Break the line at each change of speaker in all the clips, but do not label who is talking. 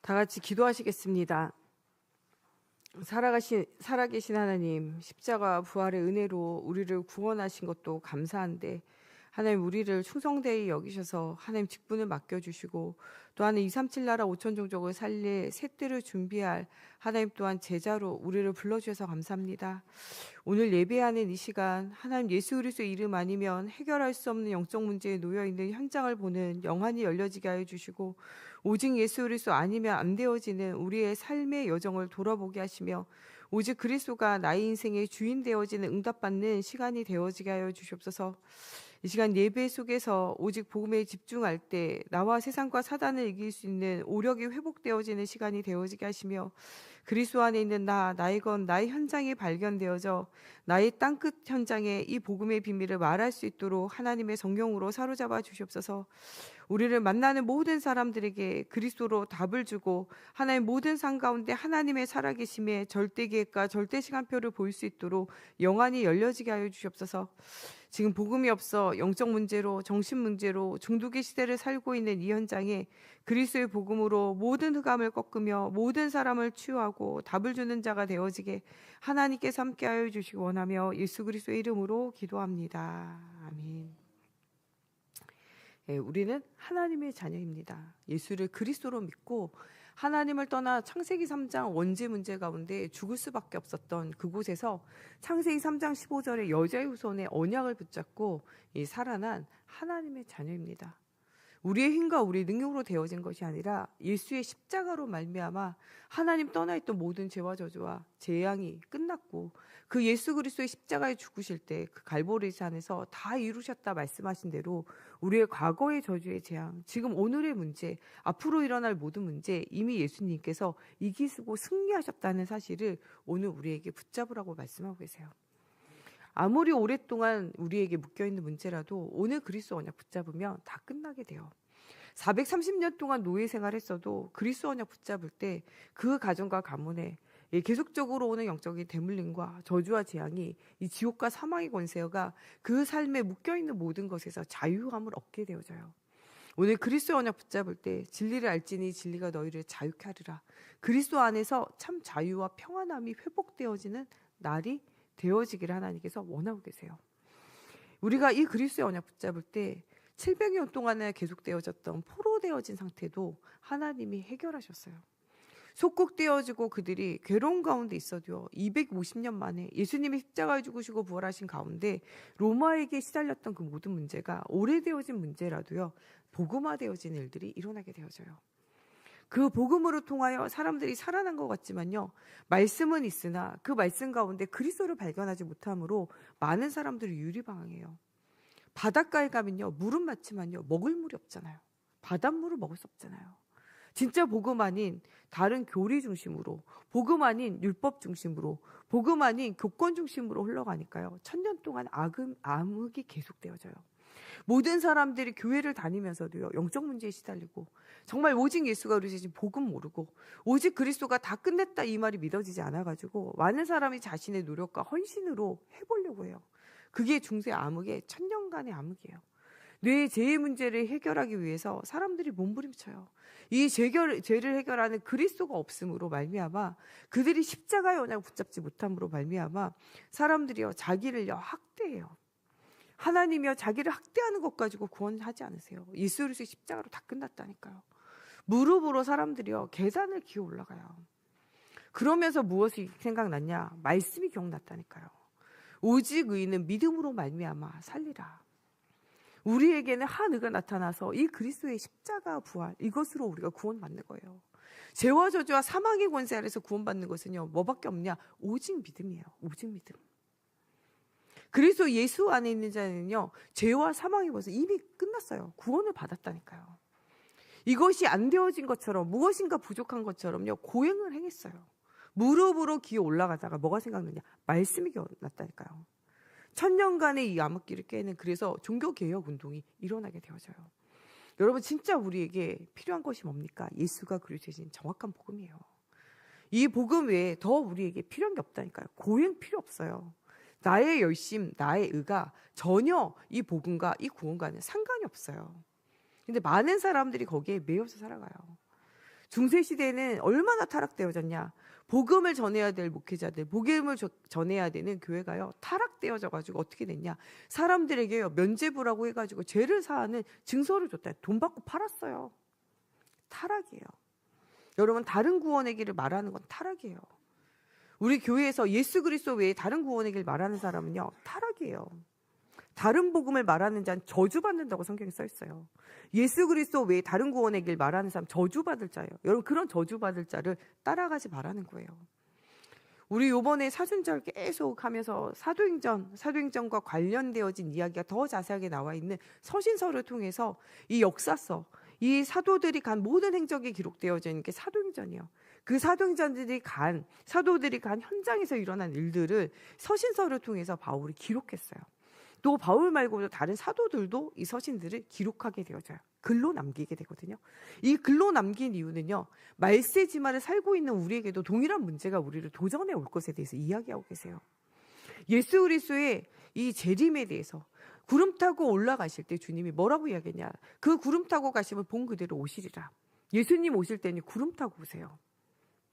다 같이 기도하시겠습니다. 살아계신 하나님, 십자가 부활의 은혜로 우리를 구원하신 것도 감사한데 하나님 우리를 충성되이 여기셔서 하나님 직분을 맡겨주시고 또한 237 나라 5천 종족을 살릴 새 때를 준비할 하나님 또한 제자로 우리를 불러주셔서 감사합니다. 오늘 예배하는 이 시간 하나님 예수 그리스도의 이름 아니면 해결할 수 없는 영적 문제에 놓여있는 현장을 보는 영안이 열려지게 하여 주시고 오직 예수 그리스도 아니면 안 되어지는 우리의 삶의 여정을 돌아보게 하시며 오직 그리스도가 나의 인생의 주인 되어지는 응답받는 시간이 되어지게 하여 주시옵소서. 이 시간 예배 속에서 오직 복음에 집중할 때 나와 세상과 사단을 이길 수 있는 오력이 회복되어지는 시간이 되어지게 하시며 그리스도 안에 있는 나의 것, 나의 현장이 발견되어져 나의 땅끝 현장에 이 복음의 비밀을 말할 수 있도록 하나님의 성령으로 사로잡아 주시옵소서. 우리를 만나는 모든 사람들에게 그리스도로 답을 주고 하나의 모든 삶 가운데 하나님의 살아계심의 절대 계획과 절대 시간표를 볼 수 있도록 영안이 열려지게 하여 주시옵소서. 지금 복음이 없어 영적 문제로 정신 문제로 중독의 시대를 살고 있는 이 현장에 그리스도의 복음으로 모든 흑암을 꺾으며 모든 사람을 치유하고 답을 주는 자가 되어지게 하나님께서 함께하여 주시기 원하며 예수 그리스도의 이름으로 기도합니다. 아멘. 우리는 하나님의 자녀입니다. 예수를 그리스도로 믿고 하나님을 떠나 창세기 3장 원죄 문제 가운데 죽을 수밖에 없었던 그곳에서 창세기 3장 15절의 여자의 후손의 언약을 붙잡고 살아난 하나님의 자녀입니다. 우리의 힘과 우리의 능력으로 되어진 것이 아니라 예수의 십자가로 말미암아 하나님 떠나 있던 모든 죄와 저주와 재앙이 끝났고 그 예수 그리스도의 십자가에 죽으실 때 그 갈보리 산에서 다 이루셨다 말씀하신 대로 우리의 과거의 저주의 재앙, 지금 오늘의 문제, 앞으로 일어날 모든 문제 이미 예수님께서 이기시고 승리하셨다는 사실을 오늘 우리에게 붙잡으라고 말씀하고 계세요. 아무리 오랫동안 우리에게 묶여있는 문제라도 오늘 그리스도 언약 붙잡으면 다 끝나게 돼요. 430년 동안 노예 생활했어도 그리스도 언약 붙잡을 때 그 가정과 가문에 계속적으로 오는 영적인 대물림과 저주와 재앙이 이 지옥과 사망의 권세가 그 삶에 묶여있는 모든 것에서 자유함을 얻게 되어져요. 오늘 그리스도 언약 붙잡을 때 진리를 알지니 진리가 너희를 자유케 하리라. 그리스도 안에서 참 자유와 평안함이 회복되어지는 날이 되어지기를 하나님께서 원하고 계세요. 우리가 이 그리스도의 언약 붙잡을 때 700년 동안에 계속되어졌던 포로되어진 상태도 하나님이 해결하셨어요. 속국되어지고 그들이 괴로운 가운데 있어도요 250년 만에 예수님이 십자가에 죽으시고 부활하신 가운데 로마에게 시달렸던 그 모든 문제가 오래되어진 문제라도요 복음화되어진 일들이 일어나게 되어져요. 그 복음으로 통하여 사람들이 살아난 것 같지만요 말씀은 있으나 그 말씀 가운데 그리스도를 발견하지 못함으로 많은 사람들이 유리방황해요. 바닷가에 가면요 물은 많지만요 먹을 물이 없잖아요. 바닷물을 먹을 수 없잖아요. 진짜 복음 아닌 다른 교리 중심으로, 복음 아닌 율법 중심으로, 복음 아닌 교권 중심으로 흘러가니까요 1000년 동안 암흑이 계속되어져요. 모든 사람들이 교회를 다니면서도요 영적 문제에 시달리고 정말 오직 예수가 그리스도신 복음 모르고 오직 그리스도가 다 끝냈다 이 말이 믿어지지 않아가지고 많은 사람이 자신의 노력과 헌신으로 해보려고 해요. 그게 중세 암흑의 1000년간의 암흑이에요. 뇌의 재해 문제를 해결하기 위해서 사람들이 몸부림쳐요. 이 죄를 해결하는 그리스도가 없음으로 말미암아 그들이 십자가의 언약을 붙잡지 못함으로 말미암아 사람들이요 자기를요 학대해요. 하나님이요 자기를 학대하는 것 가지고 구원하지 않으세요. 예수 그리스도의 십자가로 다 끝났다니까요. 무릎으로 사람들이요 계단을 기어 올라가요. 그러면서 무엇이 생각났냐? 말씀이 기억났다니까요. 오직 의인은 믿음으로 말미암아 살리라. 우리에게는 한 의가 나타나서 이 그리스도의 십자가 부활 이것으로 우리가 구원받는 거예요. 죄와 저주와 사망의 권세 아래서 구원받는 것은요 뭐밖에 없냐? 오직 믿음이에요. 오직 믿음. 그리스도 예수 안에 있는 자는요 죄와 사망의 권세 이미 끝났어요. 구원을 받았다니까요. 이것이 안 되어진 것처럼 무엇인가 부족한 것처럼요 고행을 행했어요. 무릎으로 기어 올라가다가 뭐가 생각나냐? 말씀이 기억났다니까요. 1000년간의 이 암흑기를 깨는 그래서 종교개혁 운동이 일어나게 되어져요. 여러분 진짜 우리에게 필요한 것이 뭡니까? 예수가 그리스도신 정확한 복음이에요. 이 복음 외에 더 우리에게 필요한 게 없다니까요. 고행 필요 없어요. 나의 열심, 나의 의가 전혀 이 복음과 이 구원과는 상관이 없어요. 근데 많은 사람들이 거기에 매여서 살아가요. 중세 시대에는 얼마나 타락되어졌냐. 복음을 전해야 될 목회자들, 복음을 전해야 되는 교회가요, 타락되어져 가지고 어떻게 됐냐. 사람들에게요, 면죄부라고 해가지고 죄를 사하는 증서를 줬다. 돈 받고 팔았어요. 타락이에요. 여러분, 다른 구원의 길을 말하는 건 타락이에요. 우리 교회에서 예수 그리스도 외에 다른 구원의 길 말하는 사람은요, 타락이에요. 다른 복음을 말하는 자는 저주받는다고 성경에 써 있어요. 예수 그리스도 외에 다른 구원의 길 말하는 사람 저주받을 자예요. 여러분, 그런 저주받을 자를 따라가지 말라는 거예요. 우리 요번에 사순절 계속 하면서 사도행전과 관련되어진 이야기가 더 자세하게 나와 있는 서신서를 통해서 이 역사서, 이 사도들이 간 모든 행적이 기록되어져 있는 게 사도행전이에요. 그 사도들이 간 현장에서 일어난 일들을 서신서를 통해서 바울이 기록했어요. 또 바울 말고도 다른 사도들도 이 서신들을 기록하게 되어져요. 글로 남기게 되거든요. 이 글로 남긴 이유는요, 말세지마를 살고 있는 우리에게도 동일한 문제가 우리를 도전해 올 것에 대해서 이야기하고 계세요. 예수 그리스도의 이 재림에 대해서 구름 타고 올라가실 때 주님이 뭐라고 이야기했냐. 그 구름 타고 가시면 본 그대로 오시리라. 예수님 오실 때는 구름 타고 오세요.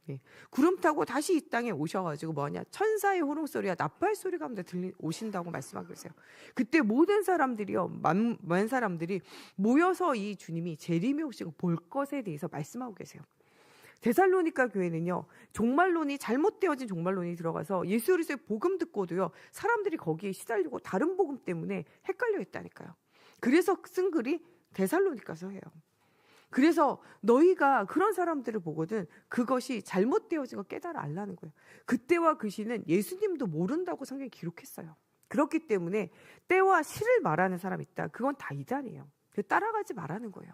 예. 구름 타고 다시 이 땅에 오셔가지고 뭐냐, 천사의 호롱소리와 나팔 소리 가운데 오신다고 말씀하고 계세요. 그때 모든 사람들이요, 많은 사람들이 모여서 이 주님이 재림에 오시고 볼 것에 대해서 말씀하고 계세요. 데살로니가 교회는요, 종말론이 잘못되어진 종말론이 들어가서 예수 그리스도의 복음 듣고도요, 사람들이 거기에 시달리고 다른 복음 때문에 헷갈려 있다니까요. 그래서 쓴 글이 데살로니가서예요. 그래서 너희가 그런 사람들을 보거든 그것이 잘못되어진 거 깨달아 알라는 거예요. 그때와 그 시는 예수님도 모른다고 성경에 기록했어요. 그렇기 때문에 때와 시를 말하는 사람이 있다. 그건 다 이단이에요. 따라가지 말라는 거예요.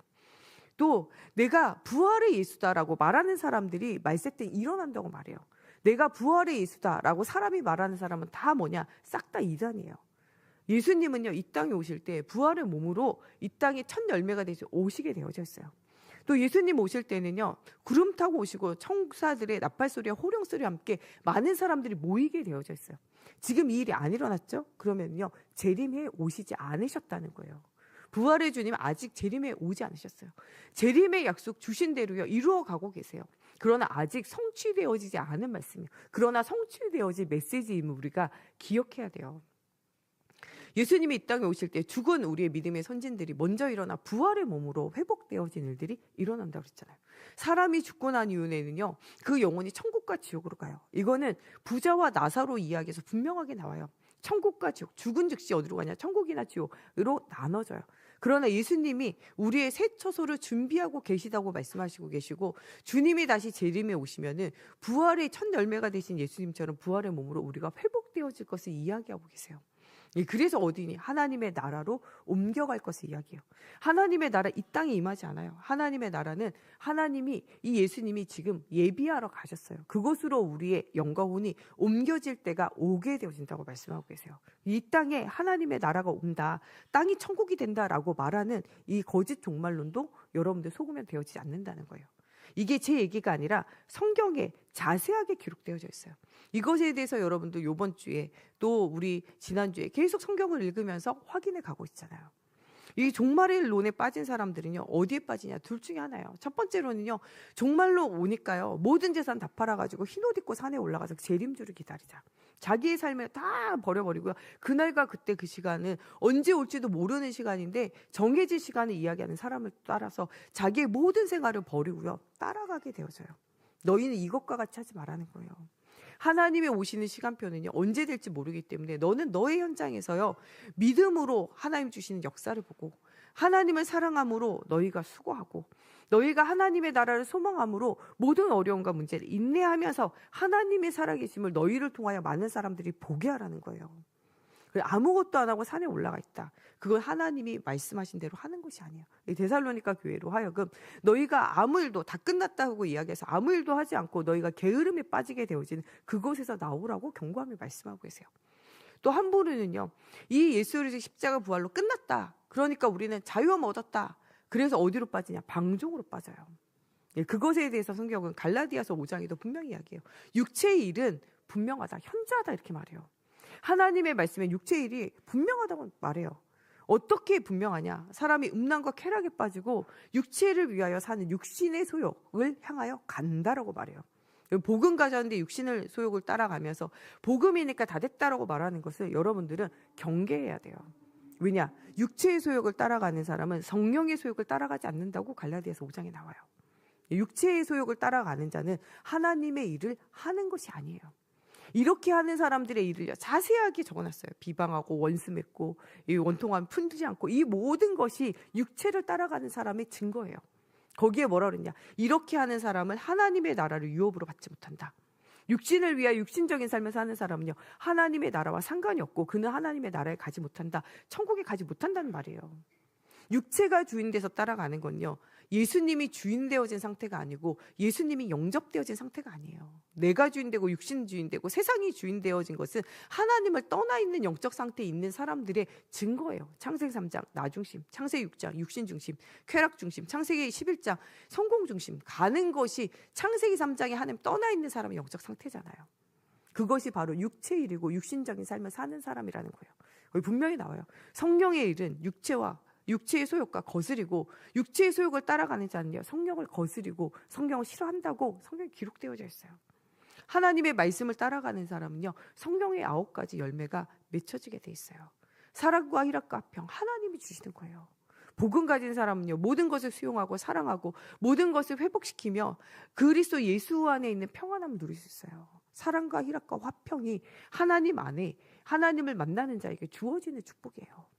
또 내가 부활의 예수다라고 말하는 사람들이 말세 때 일어난다고 말해요. 내가 부활의 예수다라고 사람이 말하는 사람은 다 뭐냐? 싹 다 이단이에요. 예수님은요, 이 땅에 오실 때 부활의 몸으로 이 땅에 첫 열매가 되셔 오시게 되어져 있어요. 또 예수님 오실 때는요, 구름 타고 오시고 천사들의 나팔소리와 호령소리와 함께 많은 사람들이 모이게 되어져 있어요. 지금 이 일이 안 일어났죠? 그러면요, 재림에 오시지 않으셨다는 거예요. 부활의 주님 아직 재림에 오지 않으셨어요. 재림의 약속 주신 대로요, 이루어가고 계세요. 그러나 아직 성취되어지지 않은 말씀이에요. 그러나 성취되어질 메시지임을 우리가 기억해야 돼요. 예수님이 이 땅에 오실 때 죽은 우리의 믿음의 선진들이 먼저 일어나 부활의 몸으로 회복되어진 일들이 일어난다고 그랬잖아요. 사람이 죽고 난 이후에는요, 그 영혼이 천국과 지옥으로 가요. 이거는 부자와 나사로 이야기에서 분명하게 나와요. 천국과 지옥, 죽은 즉시 어디로 가냐? 천국이나 지옥으로 나눠져요. 그러나 예수님이 우리의 새 처소를 준비하고 계시다고 말씀하시고 계시고, 주님이 다시 재림에 오시면은 부활의 첫 열매가 되신 예수님처럼 부활의 몸으로 우리가 회복되어질 것을 이야기하고 계세요. 그래서 어디니? 하나님의 나라로 옮겨갈 것을 이야기해요. 하나님의 나라 이 땅에 임하지 않아요. 하나님의 나라는 하나님이, 이 예수님이 지금 예비하러 가셨어요. 그곳으로 우리의 영과 혼이 옮겨질 때가 오게 되어진다고 말씀하고 계세요. 이 땅에 하나님의 나라가 온다, 땅이 천국이 된다라고 말하는 이 거짓 종말론도 여러분들 속으면 되어지지 않는다는 거예요. 이게 제 얘기가 아니라 성경에 자세하게 기록되어져 있어요. 이것에 대해서 여러분도 이번 주에 또 우리 지난주에 계속 성경을 읽으면서 확인해 가고 있잖아요. 이 종말의 론에 빠진 사람들은요, 어디에 빠지냐? 둘 중에 하나예요. 첫 번째로는요, 종말로 오니까요, 모든 재산 다 팔아가지고 흰옷 입고 산에 올라가서 재림주를 기다리자. 자기의 삶을 다 버려버리고요, 그날과 그때 그 시간은 언제 올지도 모르는 시간인데 정해진 시간을 이야기하는 사람을 따라서 자기의 모든 생활을 버리고요, 따라가게 되어져요. 너희는 이것과 같이 하지 말라는 거예요. 하나님의 오시는 시간표는요, 언제 될지 모르기 때문에 너는 너의 현장에서요, 믿음으로 하나님 주시는 역사를 보고, 하나님을 사랑함으로 너희가 수고하고, 너희가 하나님의 나라를 소망함으로 모든 어려움과 문제를 인내하면서 하나님의 살아계심을 너희를 통하여 많은 사람들이 보게 하라는 거예요. 아무것도 안 하고 산에 올라가 있다. 그건 하나님이 말씀하신 대로 하는 것이 아니에요. 데살로니가 교회로 하여금 너희가 아무 일도 다 끝났다고 이야기해서 아무 일도 하지 않고 너희가 게으름에 빠지게 되어지는 그곳에서 나오라고 경고하며 말씀하고 계세요. 또 한 분은요, 이 예수 그리스도의 십자가 부활로 끝났다. 그러니까 우리는 자유함 얻었다. 그래서 어디로 빠지냐? 방종으로 빠져요. 그것에 대해서 성경은 갈라디아서 5장에도 분명히 이야기해요. 육체의 일은 분명하다, 현저하다 이렇게 말해요. 하나님의 말씀에 육체의 일이 분명하다고 말해요. 어떻게 분명하냐? 사람이 음란과 쾌락에 빠지고 육체를 위하여 사는 육신의 소욕을 향하여 간다라고 말해요. 복음 가졌는데 육신의 소욕을 따라가면서 복음이니까 다 됐다라고 말하는 것을 여러분들은 경계해야 돼요. 왜냐? 육체의 소욕을 따라가는 사람은 성령의 소욕을 따라가지 않는다고 갈라디아서 5장에 나와요. 육체의 소욕을 따라가는 자는 하나님의 일을 하는 것이 아니에요. 이렇게 하는 사람들의 일을요, 자세하게 적어놨어요. 비방하고 원수 맺고 이 원통함 품지 않고, 이 모든 것이 육체를 따라가는 사람의 증거예요. 거기에 뭐라 그랬냐? 이렇게 하는 사람은 하나님의 나라를 유업으로 받지 못한다. 육신을 위하여 육신적인 삶을 사는 사람은요, 하나님의 나라와 상관이 없고 그는 하나님의 나라에 가지 못한다. 천국에 가지 못한다는 말이에요. 육체가 주인돼서 따라가는 건요, 예수님이 주인 되어진 상태가 아니고 예수님이 영접되어진 상태가 아니에요. 내가 주인 되고 육신 주인 되고 세상이 주인 되어진 것은 하나님을 떠나 있는 영적 상태에 있는 사람들의 증거예요. 창세기 3장 나 중심, 창세기 6장 육신 중심, 쾌락 중심, 창세기 11장 성공 중심 가는 것이 창세기 3장에 하나님 떠나 있는 사람의 영적 상태잖아요. 그것이 바로 육체의 일이고 육신적인 삶을 사는 사람이라는 거예요. 거기 분명히 나와요. 성령의 일은 육체의 소욕과 거스리고, 육체의 소욕을 따라가는 자는요, 성령을 거스리고 성령을 싫어한다고 성경에 기록되어져 있어요. 하나님의 말씀을 따라가는 사람은요, 성령의 9가지 열매가 맺혀지게 돼 있어요. 사랑과 희락과 화평, 하나님이 주시는 거예요. 복음 가진 사람은요, 모든 것을 수용하고 사랑하고 모든 것을 회복시키며 그리스도 예수 안에 있는 평안함을 누릴 수 있어요. 사랑과 희락과 화평이 하나님 안에 하나님을 만나는 자에게 주어지는 축복이에요.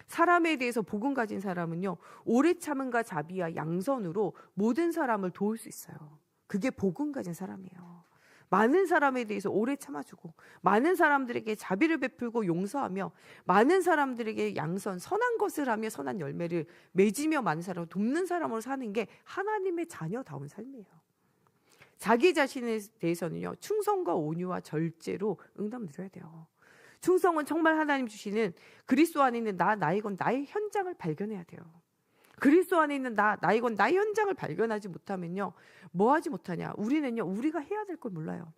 사람에 대해서 복음 가진 사람은요, 오래 참음과 자비와 양선으로 모든 사람을 도울 수 있어요. 그게 복음 가진 사람이에요. 많은 사람에 대해서 오래 참아주고, 많은 사람들에게 자비를 베풀고 용서하며, 많은 사람들에게 양선, 선한 것을 하며 선한 열매를 맺으며 많은 사람을 돕는 사람으로 사는 게 하나님의 자녀다운 삶이에요. 자기 자신에 대해서는요, 충성과 온유와 절제로 응답 드려야 돼요. 충성은 정말 하나님 주시는 그리스도 안에 있는 나이건 나의 현장을 발견해야 돼요. 그리스도 안에 있는 나이건 나의 현장을 발견하지 못하면요, 뭐 하지 못하냐? 우리는요, 우리가 해야 될 걸 몰라요.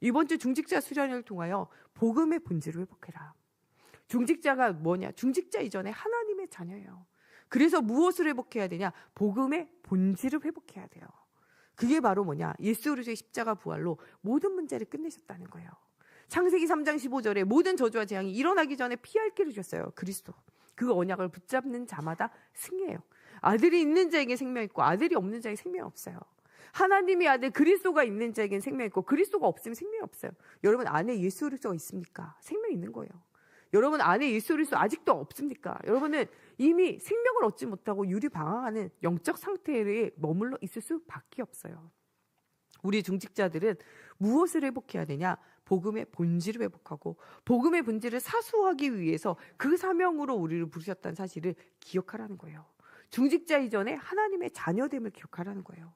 이번 주 중직자 수련을 통하여 복음의 본질을 회복해라. 중직자가 뭐냐? 중직자 이전에 하나님의 자녀예요. 그래서 무엇을 회복해야 되냐? 복음의 본질을 회복해야 돼요. 그게 바로 뭐냐? 예수 그리스도의 십자가 부활로 모든 문제를 끝내셨다는 거예요. 창세기 3장 15절에 모든 저주와 재앙이 일어나기 전에 피할 길을 주셨어요. 그리스도. 그 언약을 붙잡는 자마다 승리해요. 아들이 있는 자에게 생명이 있고 아들이 없는 자에게 생명이 없어요. 하나님의 아들 그리스도가 있는 자에게는 생명이 있고 그리스도가 없으면 생명이 없어요. 여러분 안에 예수 그리스도가 있습니까? 생명이 있는 거예요. 여러분 안에 예수 그리스도 아직도 없습니까? 여러분은 이미 생명을 얻지 못하고 유리방황하는 영적 상태에 머물러 있을 수밖에 없어요. 우리 중직자들은 무엇을 회복해야 되냐? 복음의 본질을 회복하고 복음의 본질을 사수하기 위해서 그 사명으로 우리를 부르셨다는 사실을 기억하라는 거예요. 중직자 이전에 하나님의 자녀됨을 기억하라는 거예요.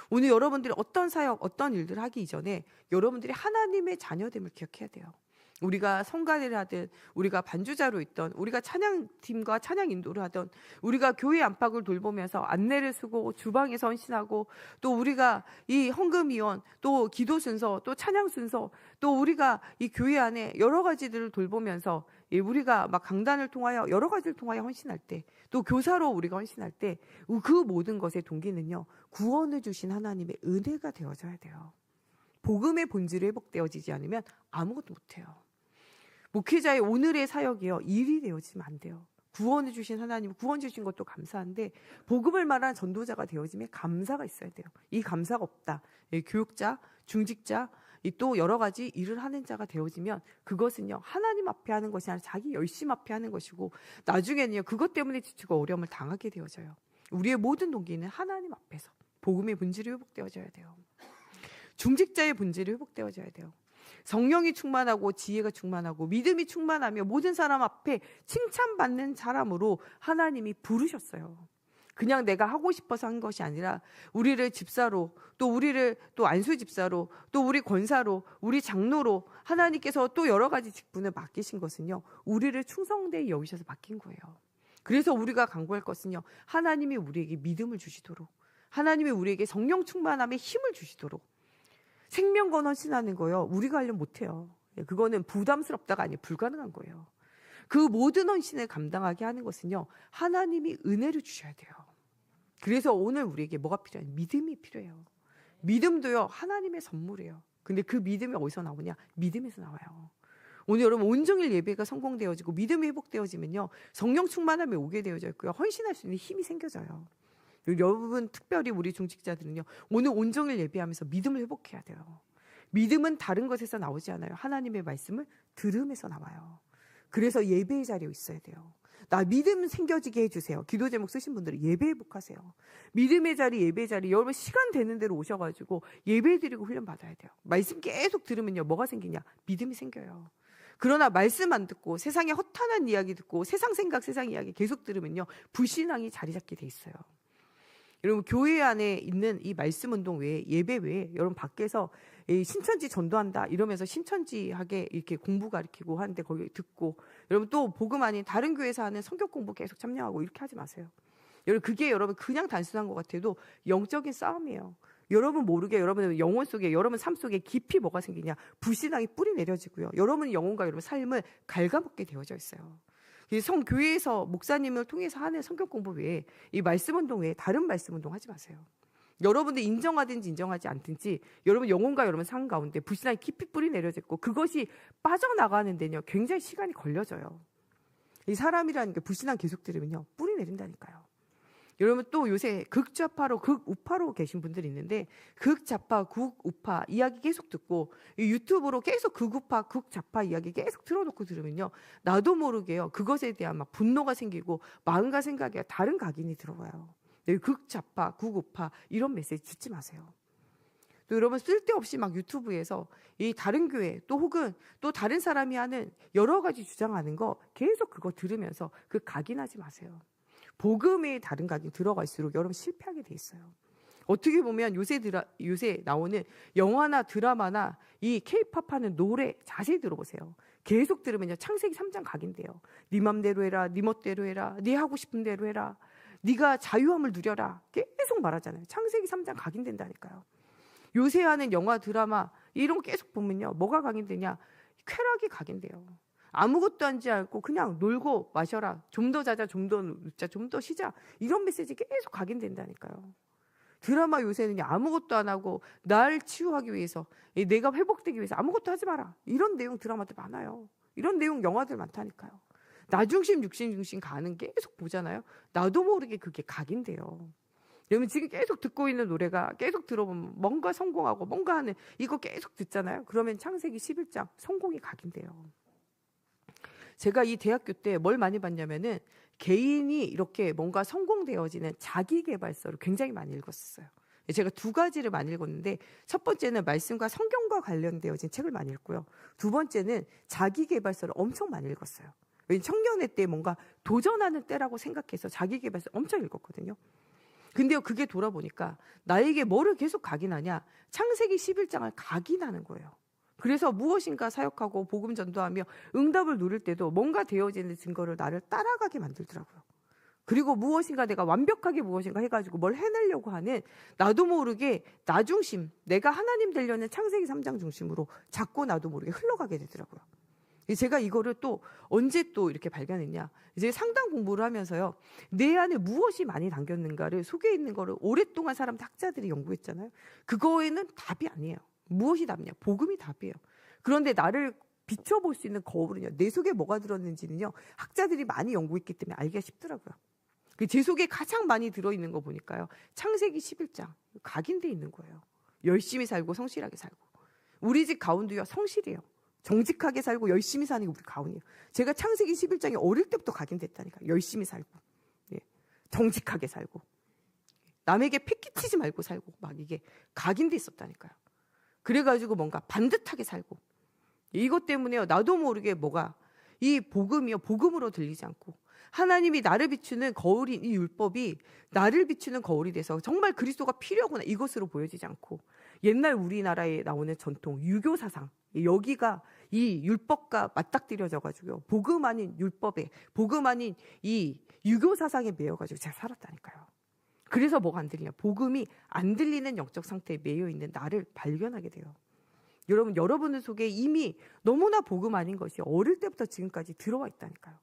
오늘 여러분들이 어떤 사역, 어떤 일들을 하기 이전에 여러분들이 하나님의 자녀됨을 기억해야 돼요. 우리가 성가대를 하든 우리가 반주자로 있던 우리가 찬양팀과 찬양 인도를 하던 우리가 교회 안팎을 돌보면서 안내를 쓰고 주방에 헌신하고 또 우리가 이 헌금위원 또 기도 순서 또 찬양 순서 또 우리가 이 교회 안에 여러 가지들을 돌보면서 우리가 막 강단을 통하여 여러 가지를 통하여 헌신할 때 또 교사로 우리가 헌신할 때 그 모든 것의 동기는요, 구원을 주신 하나님의 은혜가 되어져야 돼요. 복음의 본질이 회복되어지지 않으면 아무것도 못해요. 목회자의 오늘의 사역이요, 일이 되어지면 안 돼요. 구원을 주신 하나님, 구원 주신 것도 감사한데 복음을 말하는 전도자가 되어짐에 감사가 있어야 돼요. 이 감사가 없다. 교육자, 중직자, 또 여러 가지 일을 하는 자가 되어지면 그것은요, 하나님 앞에 하는 것이 아니라 자기 열심 앞에 하는 것이고 나중에는요, 그것 때문에 지치고 어려움을 당하게 되어져요. 우리의 모든 동기는 하나님 앞에서 복음의 본질이 회복되어져야 돼요. 중직자의 본질이 회복되어져야 돼요. 성령이 충만하고 지혜가 충만하고 믿음이 충만하며 모든 사람 앞에 칭찬받는 사람으로 하나님이 부르셨어요. 그냥 내가 하고 싶어서 한 것이 아니라 우리를 집사로 또 우리를 또 안수 집사로 또 우리 권사로 우리 장로로 하나님께서 또 여러 가지 직분을 맡기신 것은요, 우리를 충성되이 여기셔서 맡긴 거예요. 그래서 우리가 간구할 것은요, 하나님이 우리에게 믿음을 주시도록, 하나님이 우리에게 성령 충만함의 힘을 주시도록. 생명건 헌신하는 거요, 우리가 하려면 못해요. 그거는 부담스럽다가 아니라 불가능한 거예요. 그 모든 헌신을 감당하게 하는 것은요, 하나님이 은혜를 주셔야 돼요. 그래서 오늘 우리에게 뭐가 필요해요? 믿음이 필요해요. 믿음도요, 하나님의 선물이에요. 근데 그 믿음이 어디서 나오냐? 믿음에서 나와요. 오늘 여러분 온종일 예배가 성공되어지고 믿음이 회복되어지면요, 성령 충만함이 오게 되어져 있고요, 헌신할 수 있는 힘이 생겨져요. 여러분, 특별히 우리 중직자들은요, 오늘 온종일 예배하면서 믿음을 회복해야 돼요. 믿음은 다른 것에서 나오지 않아요. 하나님의 말씀을 들음에서 나와요. 그래서 예배의 자리에 있어야 돼요. 나 믿음 생겨지게 해주세요. 기도 제목 쓰신 분들은 예배 회복하세요. 믿음의 자리, 예배의 자리, 여러분 시간 되는 대로 오셔가지고 예배 드리고 훈련 받아야 돼요. 말씀 계속 들으면요, 뭐가 생기냐? 믿음이 생겨요. 그러나 말씀 안 듣고 세상의 허탄한 이야기 듣고 세상 생각, 세상 이야기 계속 들으면요, 불신앙이 자리 잡게 돼 있어요. 여러분, 교회 안에 있는 이 말씀 운동 외에, 예배 외에 여러분 밖에서 신천지 전도한다 이러면서 신천지하게 이렇게 공부 가르치고 하는데 거기 듣고, 여러분 또 복음 아닌 다른 교회에서 하는 성격 공부 계속 참여하고 이렇게 하지 마세요. 여러분, 그게 여러분 그냥 단순한 것 같아도 영적인 싸움이에요. 여러분 모르게 여러분의 영혼 속에, 여러분 삶 속에 깊이 뭐가 생기냐? 불신앙이 뿌리 내려지고요, 여러분 영혼과 여러분 삶을 갉아먹게 되어져 있어요. 성교회에서 목사님을 통해서 하는 성격 공부 외에, 이 말씀 운동 외에 다른 말씀 운동 하지 마세요. 여러분들 인정하든지 인정하지 않든지 여러분 영혼과 여러분 삶 가운데 불신앙이 깊이 뿌리 내려졌고 그것이 빠져나가는 데는요, 굉장히 시간이 걸려져요. 이 사람이라는 게 불신앙 계속 들으면요, 뿌리 내린다니까요. 여러분 또 요새 극좌파로 극우파로 계신 분들이 있는데, 극좌파 극우파 이야기 계속 듣고 유튜브로 계속 극우파 극좌파 이야기 계속 틀어놓고 들으면요, 나도 모르게요, 그것에 대한 막 분노가 생기고 마음과 생각이 다른 각인이 들어와요. 극좌파 극우파 이런 메시지 듣지 마세요. 또 여러분 쓸데없이 막 유튜브에서 이 다른 교회 또 혹은 또 다른 사람이 하는 여러 가지 주장하는 거 계속 그거 들으면서 그 각인하지 마세요. 복음의 다른 각이 들어갈수록 여러분 실패하게 돼 있어요. 어떻게 보면 요새 나오는 영화나 드라마나 이 K-팝 하는 노래 자세히 들어보세요. 계속 들으면요, 창세기 3장 각인돼요. 네 맘대로 해라, 네 멋대로 해라, 네 하고 싶은 대로 해라, 네가 자유함을 누려라, 계속 말하잖아요. 창세기 3장 각인된다니까요. 요새 하는 영화 드라마 이런 거 계속 보면요, 뭐가 각인되냐? 쾌락이 각인돼요. 아무것도 하지 않고 그냥 놀고 마셔라, 좀 더 자자, 좀 더 눕자, 좀 더 쉬자, 이런 메시지 계속 각인된다니까요. 드라마 요새는 아무것도 안 하고 날 치유하기 위해서, 내가 회복되기 위해서 아무것도 하지 마라, 이런 내용 드라마들 많아요. 이런 내용 영화들 많다니까요. 나 중심 육신 중심 가는 계속 보잖아요. 나도 모르게 그게 각인돼요. 여러분 지금 계속 듣고 있는 노래가 계속 들어보면 뭔가 성공하고 뭔가 하는 이거 계속 듣잖아요. 그러면 창세기 11장 성공이 각인돼요. 제가 이 대학교 때 뭘 많이 봤냐면은 개인이 이렇게 뭔가 성공되어지는 자기계발서를 굉장히 많이 읽었어요. 제가 두 가지를 많이 읽었는데, 첫 번째는 말씀과 성경과 관련되어진 책을 많이 읽고요, 두 번째는 자기계발서를 엄청 많이 읽었어요. 청년회 때 뭔가 도전하는 때라고 생각해서 자기계발서 엄청 읽었거든요. 근데요, 그게 돌아보니까 나에게 뭐를 계속 각인하냐? 창세기 11장을 각인하는 거예요. 그래서 무엇인가 사역하고 복음 전도하며 응답을 누릴 때도 뭔가 되어지는 증거를 나를 따라가게 만들더라고요. 그리고 무엇인가 내가 완벽하게 무엇인가 해가지고 뭘 해내려고 하는 나도 모르게 나 중심, 내가 하나님 되려는 창세기 3장 중심으로 자꾸 나도 모르게 흘러가게 되더라고요. 제가 이거를 또 언제 또 이렇게 발견했냐? 이제 상담 공부를 하면서요, 내 안에 무엇이 많이 담겼는가를, 속에 있는 거를 오랫동안 학자들이 연구했잖아요. 그거에는 답이 아니에요. 무엇이 답이냐? 복음이 답이에요. 그런데 나를 비춰볼 수 있는 거울은요, 내 속에 뭐가 들었는지는요, 학자들이 많이 연구했기 때문에 알기가 쉽더라고요. 제 속에 가장 많이 들어있는 거 보니까요, 창세기 11장 각인돼 있는 거예요. 열심히 살고 성실하게 살고. 우리 집 가운데요, 성실이에요. 정직하게 살고 열심히 사는 게 우리 가운이에요. 제가 창세기 11장에 어릴 때부터 각인됐다니까. 열심히 살고, 정직하게 살고, 남에게 패기치지 말고 살고, 막 이게 각인돼 있었다니까요. 그래가지고 뭔가 반듯하게 살고, 이것 때문에요, 나도 모르게 뭐가 이 복음이요, 복음으로 들리지 않고, 하나님이 나를 비추는 거울인 이 율법이 나를 비추는 거울이 돼서 정말 그리스도가 필요하구나, 이것으로 보여지지 않고, 옛날 우리나라에 나오는 전통 유교 사상, 여기가 이 율법과 맞닥뜨려져 가지고요, 복음 아닌 율법에, 복음 아닌 이 유교 사상에 매여 가지고 제가 살았다니까요. 그래서 뭐가 안 들리냐? 복음이 안 들리는 영적 상태에 매여 있는 나를 발견하게 돼요. 여러분들 속에 이미 너무나 복음 아닌 것이 어릴 때부터 지금까지 들어와 있다니까요.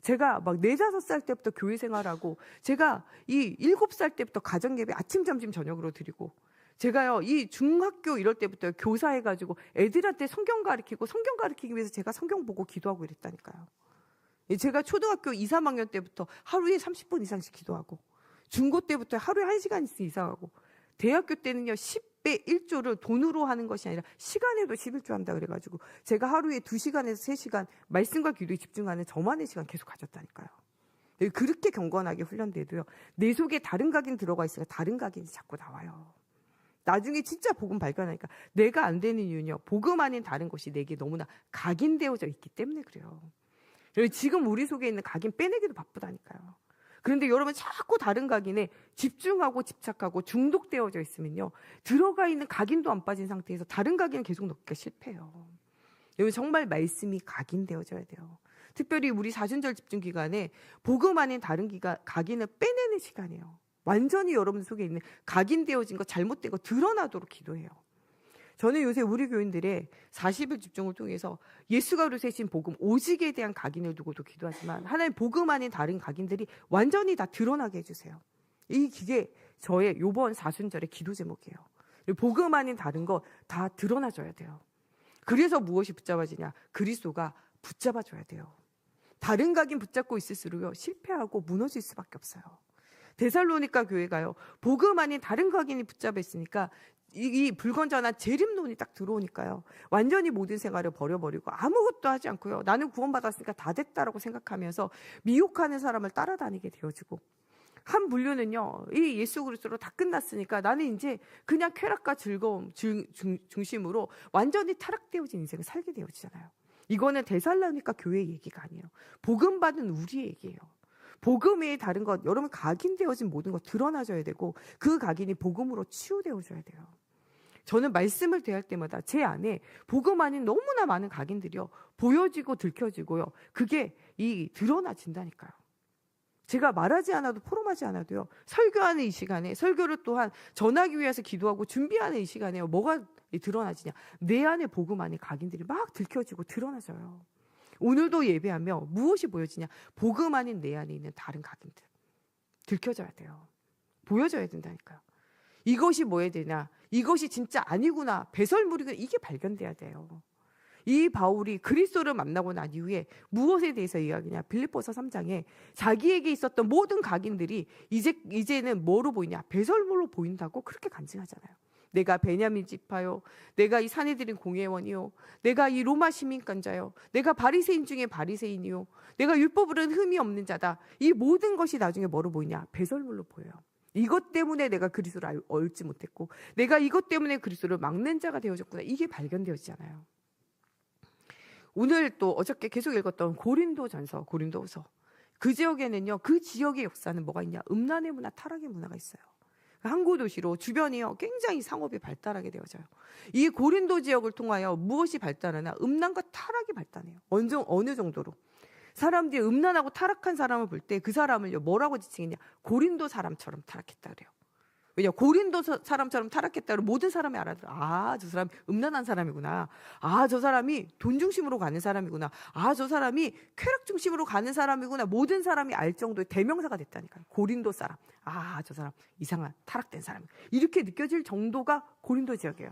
제가 막 4, 5살 때부터 교회 생활하고, 제가 이 7살 때부터 가정예배 아침, 점심, 저녁으로 드리고, 제가요, 이 중학교 이럴 때부터 교사해가지고 애들한테 성경 가르치기 위해서 제가 성경 보고 기도하고 이랬다니까요. 제가 초등학교 2, 3학년 때부터 하루에 30분 이상씩 기도하고, 중고 때부터 하루에 1시간씩 이상하고, 대학교 때는요, 10배 1조를 돈으로 하는 것이 아니라 시간에도 11조 한다 그래가지고, 제가 하루에 2시간에서 3시간 말씀과 기도에 집중하는 저만의 시간 계속 가졌다니까요. 그렇게 경건하게 훈련돼도요, 내 속에 다른 각인 들어가 있으니까 다른 각인이 자꾸 나와요. 나중에 진짜 복음 발견하니까 내가 안 되는 이유는요, 복음 아닌 다른 것이 내게 너무나 각인되어져 있기 때문에 그래요. 지금 우리 속에 있는 각인 빼내기도 바쁘다니까요. 그런데 여러분 자꾸 다른 각인에 집중하고 집착하고 중독되어져 있으면요, 들어가 있는 각인도 안 빠진 상태에서 다른 각인을 계속 넣기가 실패해요. 여러분 정말 말씀이 각인되어져야 돼요. 특별히 우리 사순절 집중 기간에 복음 아닌 다른 각인을 빼내는 시간이에요. 완전히 여러분 속에 있는 각인되어진 거, 잘못된 거 드러나도록 기도해요. 저는 요새 우리 교인들의 40일 집중을 통해서 예수가 세신 복음 오직에 대한 각인을 두고도 기도하지만, 하나님 복음 아닌 다른 각인들이 완전히 다 드러나게 해주세요. 이게 저의 요번 사순절의 기도 제목이에요. 복음 아닌 다른 거 다 드러나줘야 돼요. 그래서 무엇이 붙잡아지냐? 그리스도가 붙잡아줘야 돼요. 다른 각인 붙잡고 있을수록요, 실패하고 무너질 수밖에 없어요. 데살로니가 교회가요, 복음 아닌 다른 각인이 붙잡아 있으니까 이 불건전한 재림론이 딱 들어오니까요, 완전히 모든 생활을 버려버리고 아무것도 하지 않고요, 나는 구원받았으니까 다 됐다라고 생각하면서 미혹하는 사람을 따라다니게 되어지고, 한 분류는요, 이 예수 그리스도로 다 끝났으니까 나는 이제 그냥 쾌락과 즐거움 중심으로 완전히 타락되어진 인생을 살게 되어지잖아요. 이거는 데살로니가 교회 얘기가 아니에요. 복음 받은 우리의 얘기예요. 복음 외에 다른 것, 여러분 각인되어진 모든 것 드러나줘야 되고, 그 각인이 복음으로 치유되어줘야 돼요. 저는 말씀을 대할 때마다 제 안에 복음 아닌 너무나 많은 각인들이요, 보여지고 들켜지고요, 그게 드러나진다니까요. 제가 말하지 않아도, 포럼하지 않아도요, 설교하는 이 시간에, 설교를 또한 전하기 위해서 기도하고 준비하는 이 시간에 뭐가 드러나지냐? 내 안에 복음 안에 각인들이 막 들켜지고 드러나져요. 오늘도 예배하며 무엇이 보여지냐? 복음 아닌 내 안에 있는 다른 각인들 들켜져야 돼요. 보여져야 된다니까요. 이것이 뭐해야 되냐? 이것이 진짜 아니구나, 배설물이구나, 이게 발견돼야 돼요. 이 바울이 그리스도를 만나고 난 이후에 무엇에 대해서 이야기냐? 빌립보서 3장에 자기에게 있었던 모든 각인들이 이제는 뭐로 보이냐? 배설물로 보인다고 그렇게 간증하잖아요. 내가 베냐민 지파요, 내가 이 사내들인 공회원이요, 내가 이 로마 시민권자요, 내가 바리새인 중에 바리새인이요, 내가 율법으로는 흠이 없는 자다. 이 모든 것이 나중에 뭐로 보이냐? 배설물로 보여요. 이것 때문에 내가 그리스도를 얻지 못했고, 내가 이것 때문에 그리스도를 막는 자가 되어졌구나, 이게 발견되어지잖아요. 오늘 또 어저께 계속 읽었던 고린도후서, 그 지역에는요, 그 지역의 역사는 뭐가 있냐? 음란의 문화, 타락의 문화가 있어요. 항구 도시로 주변이요, 굉장히 상업이 발달하게 되어져요. 이 고린도 지역을 통하여 무엇이 발달하나? 음란과 타락이 발달해요. 어느 정도로? 사람들이 음란하고 타락한 사람을 볼 때 그 사람을요, 뭐라고 지칭했냐? 고린도 사람처럼 타락했다 그래요. 왜냐? 고린도 사람처럼 타락했다 그러면 모든 사람이 알아들어. 아, 저 사람 음란한 사람이구나. 아, 저 사람이 돈 중심으로 가는 사람이구나. 아, 저 사람이 쾌락 중심으로 가는 사람이구나. 모든 사람이 알 정도의 대명사가 됐다니까요. 고린도 사람. 아, 저 사람 이상한 타락된 사람. 이렇게 느껴질 정도가 고린도 지역이에요.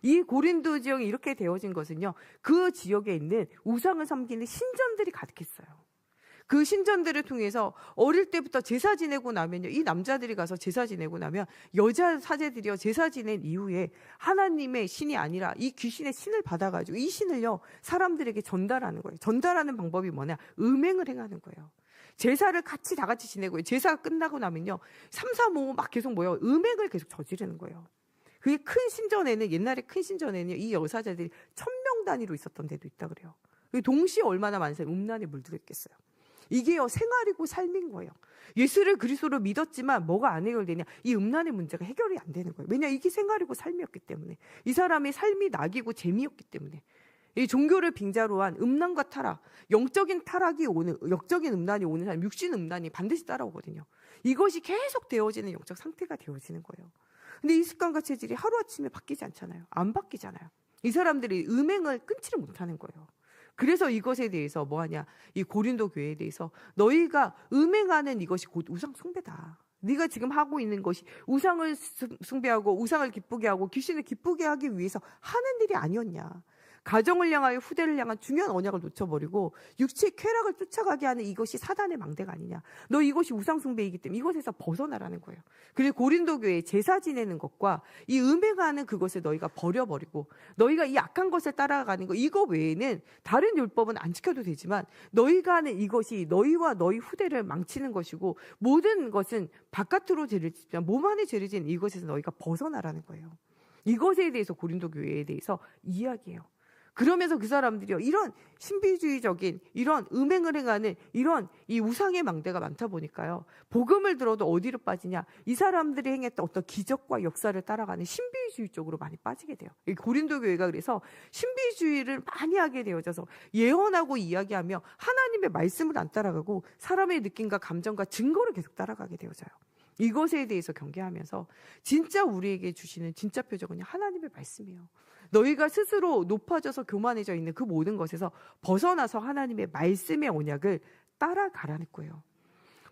이 고린도 지역이 이렇게 되어진 것은요, 그 지역에 있는 우상을 섬기는 신전들이 가득했어요. 그 신전들을 통해서 어릴 때부터 제사 지내고 나면요, 이 남자들이 가서 제사 지내고 나면 여자 사제들이요, 제사 지낸 이후에 하나님의 신이 아니라 이 귀신의 신을 받아가지고 이 신을요, 사람들에게 전달하는 거예요. 전달하는 방법이 뭐냐? 음행을 행하는 거예요. 제사를 다 같이 지내고요, 제사가 끝나고 나면요, 3, 4, 5 막 계속 음행을 계속 저지르는 거예요. 그게 큰 신전에는, 옛날에 큰 신전에는 이 여사제들이 1000명 단위로 있었던 데도 있다 그래요. 동시에 얼마나 많은 사람이 음란에 물들어 있겠어요. 이게요, 생활이고 삶인 거예요. 예수를 그리스도로 믿었지만 뭐가 안 해결되냐? 이 음란의 문제가 해결이 안 되는 거예요. 왜냐? 이게 생활이고 삶이었기 때문에, 이 사람의 삶이 낙이고 재미였기 때문에. 이 종교를 빙자로 한 음란과 타락, 영적인 음란이 오는 사람, 육신 음란이 반드시 따라오거든요. 이것이 계속 되어지는 영적 상태가 되어지는 거예요. 근데 이 습관과 체질이 하루아침에 바뀌지 않잖아요. 안 바뀌잖아요. 이 사람들이 음행을 끊지를 못하는 거예요. 그래서 이것에 대해서 뭐하냐, 이 고린도 교회에 대해서 너희가 음행하는 이것이 곧 우상 숭배다. 네가 지금 하고 있는 것이 우상을 숭배하고 우상을 기쁘게 하고 귀신을 기쁘게 하기 위해서 하는 일이 아니었냐. 가정을 향하여 후대를 향한 중요한 언약을 놓쳐버리고 육체의 쾌락을 쫓아가게 하는 이것이 사단의 망대가 아니냐. 너 이것이 우상 숭배이기 때문에 이것에서 벗어나라는 거예요. 그리고 고린도 교회에 제사 지내는 것과 이 음행하는 그것을 너희가 버려버리고 너희가 이 악한 것을 따라가는 것, 이거 외에는 다른 율법은 안 지켜도 되지만 너희가 하는 이것이 너희와 너희 후대를 망치는 것이고 모든 것은 바깥으로 죄를 짓지만 몸 안에 죄를 짓는 이것에서 너희가 벗어나라는 거예요. 이것에 대해서 고린도 교회에 대해서 이야기해요. 그러면서 그 사람들이요, 이런 신비주의적인 이런 음행을 행하는 이런 이 우상의 망대가 많다 보니까요, 복음을 들어도 어디로 빠지냐, 이 사람들이 행했던 어떤 기적과 역사를 따라가는 신비주의 쪽으로 많이 빠지게 돼요. 고린도 교회가 그래서 신비주의를 많이 하게 되어져서 예언하고 이야기하며 하나님의 말씀을 안 따라가고 사람의 느낌과 감정과 증거를 계속 따라가게 되어져요. 이것에 대해서 경계하면서 진짜 우리에게 주시는 진짜 표적은 하나님의 말씀이에요. 너희가 스스로 높아져서 교만해져 있는 그 모든 것에서 벗어나서 하나님의 말씀의 언약을 따라가라는 거예요.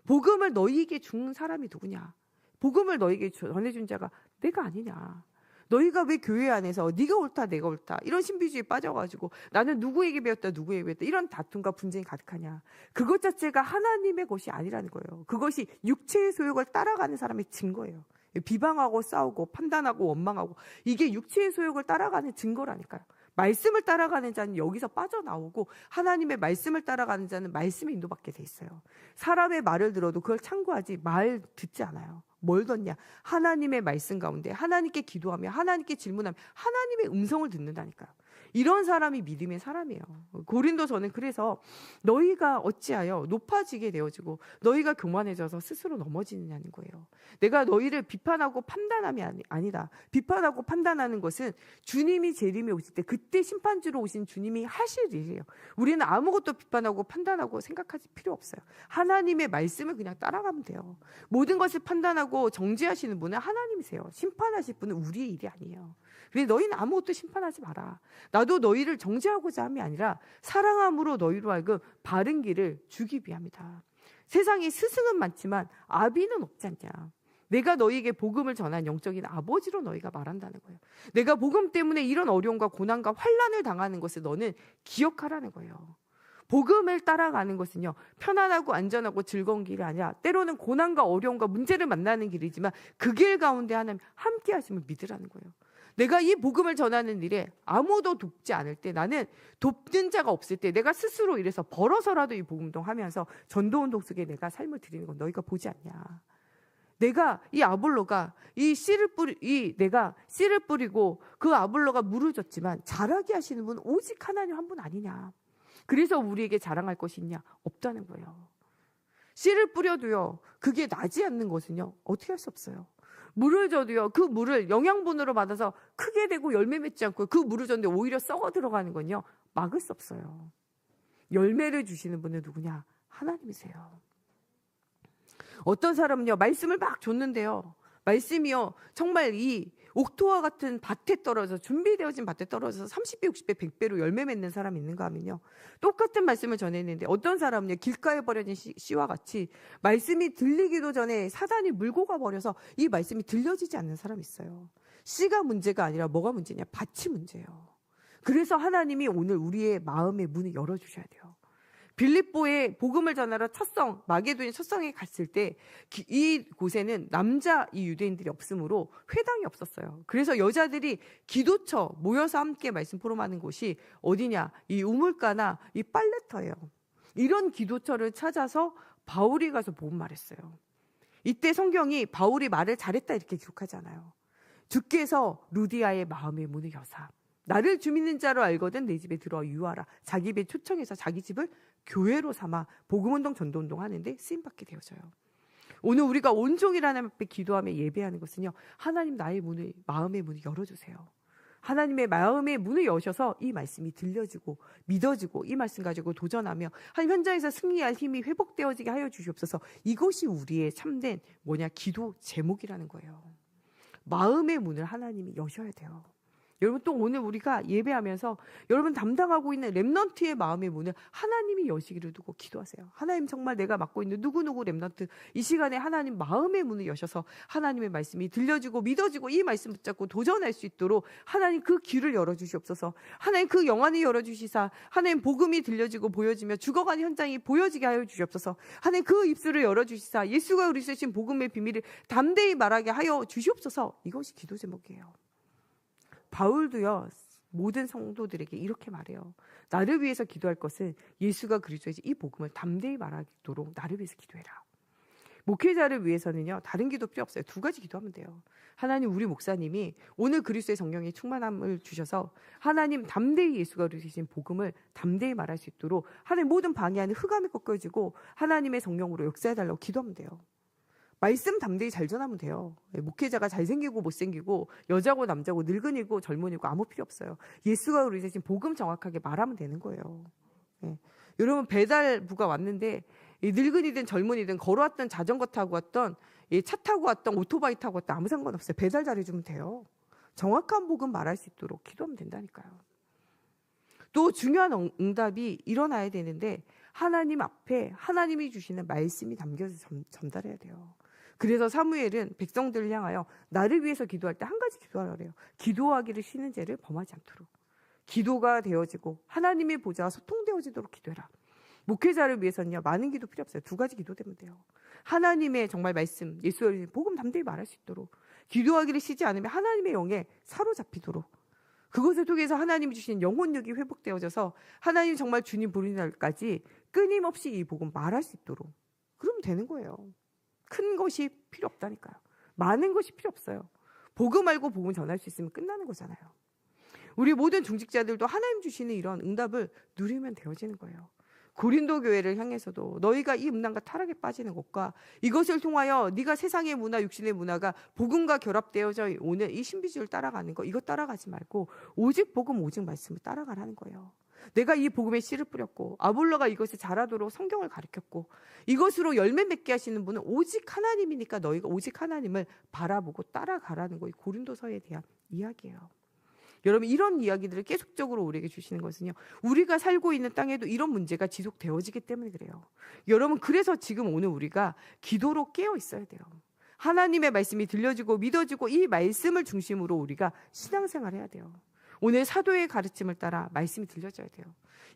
복음을 너희에게 준 사람이 누구냐? 복음을 너희에게 전해준 자가 내가 아니냐? 너희가 왜 교회 안에서 네가 옳다 내가 옳다 이런 신비주의에 빠져가지고 나는 누구에게 배웠다 누구에게 배웠다 이런 다툼과 분쟁이 가득하냐? 그것 자체가 하나님의 것이 아니라는 거예요. 그것이 육체의 소욕을 따라가는 사람의 증거예요. 비방하고 싸우고 판단하고 원망하고 이게 육체의 소욕을 따라가는 증거라니까요. 말씀을 따라가는 자는 여기서 빠져나오고 하나님의 말씀을 따라가는 자는 말씀에 인도받게 돼 있어요. 사람의 말을 들어도 그걸 참고하지 말 듣지 않아요. 뭘 듣냐? 하나님의 말씀 가운데 하나님께 기도하며 하나님께 질문하며 하나님의 음성을 듣는다니까요. 이런 사람이 믿음의 사람이에요. 고린도서는 그래서 너희가 어찌하여 높아지게 되어지고 너희가 교만해져서 스스로 넘어지느냐는 거예요. 내가 너희를 비판하고 판단함이 아니다. 비판하고 판단하는 것은 주님이 재림에 오실 때 그때 심판주로 오신 주님이 하실 일이에요. 우리는 아무것도 비판하고 판단하고 생각하지 필요 없어요. 하나님의 말씀을 그냥 따라가면 돼요. 모든 것을 판단하고 정죄하시는 분은 하나님이세요. 심판하실 분은 우리의 일이 아니에요. 그래 너희는 아무것도 심판하지 마라. 나도 너희를 정죄하고자 함이 아니라 사랑함으로 너희로 하여금 바른 길을 주기 위함이다. 세상에 스승은 많지만 아비는 없지 않냐. 내가 너희에게 복음을 전한 영적인 아버지로 너희가 말한다는 거예요. 내가 복음 때문에 이런 어려움과 고난과 환난을 당하는 것을 너는 기억하라는 거예요. 복음을 따라가는 것은요, 편안하고 안전하고 즐거운 길이 아니라 때로는 고난과 어려움과 문제를 만나는 길이지만 그 길 가운데 하나님 함께 하심을 믿으라는 거예요. 내가 이 복음을 전하는 일에 아무도 돕지 않을 때, 나는 돕는 자가 없을 때 내가 스스로 이래서 벌어서라도 이 복음운동 하면서 전도운동 속에 내가 삶을 드리는 건 너희가 보지 않냐. 내가 이 아볼로가 내가 씨를 뿌리고 그 아볼로가 물을 줬지만 자라게 하시는 분은 오직 하나님 한 분 아니냐. 그래서 우리에게 자랑할 것이 있냐? 없다는 거예요. 씨를 뿌려도요, 그게 나지 않는 것은요, 어떻게 할 수 없어요. 물을 줘도요, 그 물을 영양분으로 받아서 크게 되고 열매 맺지 않고 그 물을 줬는데 오히려 썩어 들어가는 건요, 막을 수 없어요. 열매를 주시는 분은 누구냐? 하나님이세요. 어떤 사람은요, 말씀을 막 줬는데요, 말씀이요, 정말 이 옥토와 같은 밭에 떨어져서, 준비되어진 밭에 떨어져서 30배, 60배, 100배로 열매 맺는 사람이 있는가 하면요, 똑같은 말씀을 전했는데 어떤 사람은요, 길가에 버려진 씨와 같이 말씀이 들리기도 전에 사단이 물고 가버려서 이 말씀이 들려지지 않는 사람이 있어요. 씨가 문제가 아니라 뭐가 문제냐? 밭이 문제예요. 그래서 하나님이 오늘 우리의 마음의 문을 열어주셔야 돼요. 빌립보에 복음을 전하러 마게도니 첫성에 갔을 때 이 곳에는 남자 이 유대인들이 없으므로 회당이 없었어요. 그래서 여자들이 기도처 모여서 함께 말씀 포럼하는 곳이 어디냐? 이 우물가나 이 빨래터예요. 이런 기도처를 찾아서 바울이 가서 복음 말했어요. 이때 성경이 바울이 말을 잘했다 이렇게 기록하잖아요. 주께서 루디아의 마음의 문을 여사 나를 주 믿는 자로 알거든 내 집에 들어와 유하라. 자기 집에 초청해서 자기 집을 교회로 삼아 복음운동 전도운동 하는데 쓰임받게 되어져요. 오늘 우리가 온종일 하나님 앞에 기도하며 예배하는 것은요, 하나님 나의 문을, 마음의 문을 열어주세요. 하나님의 마음의 문을 여셔서 이 말씀이 들려지고 믿어지고 이 말씀 가지고 도전하며 한 현장에서 승리할 힘이 회복되어지게 하여 주시옵소서. 이것이 우리의 참된 기도 제목이라는 거예요. 마음의 문을 하나님이 여셔야 돼요. 여러분 또 오늘 우리가 예배하면서 여러분 담당하고 있는 렘넌트의 마음의 문을 하나님이 여시기를 두고 기도하세요. 하나님 정말 내가 맡고 있는 누구누구 렘넌트 이 시간에 하나님 마음의 문을 여셔서 하나님의 말씀이 들려지고 믿어지고 이 말씀 붙잡고 도전할 수 있도록 하나님 그 길을 열어주시옵소서. 하나님 그 영안을 열어주시사 하나님 복음이 들려지고 보여지며 죽어가는 현장이 보여지게 하여 주시옵소서. 하나님 그 입술을 열어주시사 예수가 그리스도신 복음의 비밀을 담대히 말하게 하여 주시옵소서. 이것이 기도 제목이에요. 바울도요 모든 성도들에게 이렇게 말해요. 나를 위해서 기도할 것은 예수가 그리스도이지 이 복음을 담대히 말하도록 나를 위해서 기도해라. 목회자를 위해서는요 다른 기도 필요 없어요. 두 가지 기도하면 돼요. 하나님 우리 목사님이 오늘 그리스도의 성령의 충만함을 주셔서 하나님 담대히 예수가 그리스도이신 복음을 담대히 말할 수 있도록 하나님 모든 방해하는 흑암이 꺾여지고 하나님의 성령으로 역사해달라고 기도하면 돼요. 말씀 담대히 잘 전하면 돼요. 목회자가 잘생기고 못생기고 여자고 남자고 늙은이고 젊은이고 아무 필요 없어요. 예수가 그리스도이신 복음 정확하게 말하면 되는 거예요. 네. 여러분 배달부가 왔는데 늙은이든 젊은이든 걸어왔던 자전거 타고 왔던 차 타고 왔던 오토바이 타고 왔던 아무 상관없어요. 배달 잘해주면 돼요. 정확한 복음 말할 수 있도록 기도하면 된다니까요. 또 중요한 응답이 일어나야 되는데 하나님 앞에 하나님이 주시는 말씀이 담겨서 전달해야 돼요. 그래서 사무엘은 백성들을 향하여 나를 위해서 기도할 때 한 가지 기도하라 그래요. 기도하기를 쉬는 죄를 범하지 않도록. 기도가 되어지고 하나님의 보좌와 소통되어지도록 기도해라. 목회자를 위해서는요 많은 기도 필요 없어요. 두 가지 기도되면 돼요. 하나님의 정말 말씀 예수의 복음 담대히 말할 수 있도록 기도하기를 쉬지 않으면 하나님의 영에 사로잡히도록 그것을 통해서 하나님이 주신 영혼력이 회복되어져서 하나님 정말 주님 부르는 날까지 끊임없이 이 복음 말할 수 있도록 그러면 되는 거예요. 큰 것이 필요 없다니까요. 많은 것이 필요 없어요. 복음 알고 복음 전할 수 있으면 끝나는 거잖아요. 우리 모든 중직자들도 하나님 주시는 이런 응답을 누리면 되어지는 거예요. 고린도 교회를 향해서도 너희가 이 음란과 타락에 빠지는 것과 이것을 통하여 네가 세상의 문화, 육신의 문화가 복음과 결합되어져 오는 이 신비주의를 따라가는 거 이거 따라가지 말고 오직 복음, 오직 말씀을 따라가라는 거예요. 내가 이 복음에 씨를 뿌렸고 아볼로가 이것이 자라도록 성경을 가르쳤고 이것으로 열매 맺게 하시는 분은 오직 하나님이니까 너희가 오직 하나님을 바라보고 따라가라는 거 이 고린도서에 대한 이야기예요. 여러분 이런 이야기들을 계속적으로 우리에게 주시는 것은요 우리가 살고 있는 땅에도 이런 문제가 지속되어지기 때문에 그래요. 여러분 그래서 지금 오늘 우리가 기도로 깨어 있어야 돼요. 하나님의 말씀이 들려지고 믿어지고 이 말씀을 중심으로 우리가 신앙생활을 해야 돼요. 오늘 사도의 가르침을 따라 말씀이 들려져야 돼요.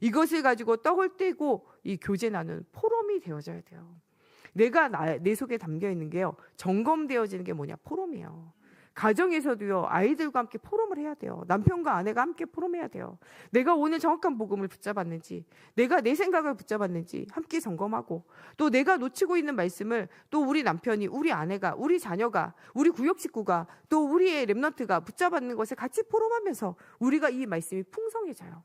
이것을 가지고 떡을 떼고 이 교제 나누는 포럼이 되어져야 돼요. 내 속에 담겨 있는 게요 점검되어지는 게 뭐냐 포럼이에요. 가정에서도요 아이들과 함께 포럼을 해야 돼요. 남편과 아내가 함께 포럼해야 돼요. 내가 오늘 정확한 복음을 붙잡았는지 내가 내 생각을 붙잡았는지 함께 점검하고 또 내가 놓치고 있는 말씀을 또 우리 남편이 우리 아내가 우리 자녀가 우리 구역 식구가 또 우리의 렘넌트가 붙잡았는 것을 같이 포럼하면서 우리가 이 말씀이 풍성해져요.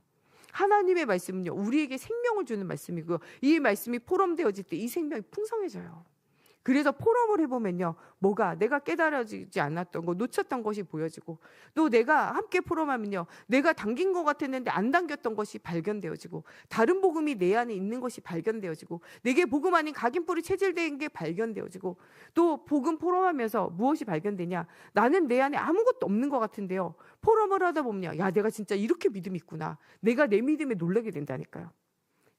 하나님의 말씀은요 우리에게 생명을 주는 말씀이고요 이 말씀이 포럼되어질 때 이 생명이 풍성해져요. 그래서 포럼을 해보면요 뭐가 내가 깨달아지지 않았던 거 놓쳤던 것이 보여지고 또 내가 함께 포럼하면요 내가 당긴 것 같았는데 안 당겼던 것이 발견되어지고 다른 복음이 내 안에 있는 것이 발견되어지고 내게 복음 아닌 각인뿔이 체질된 게 발견되어지고 또 복음 포럼하면서 무엇이 발견되냐 나는 내 안에 아무것도 없는 것 같은데요 포럼을 하다 보면요 야 내가 진짜 이렇게 믿음이 있구나 내가 내 믿음에 놀라게 된다니까요.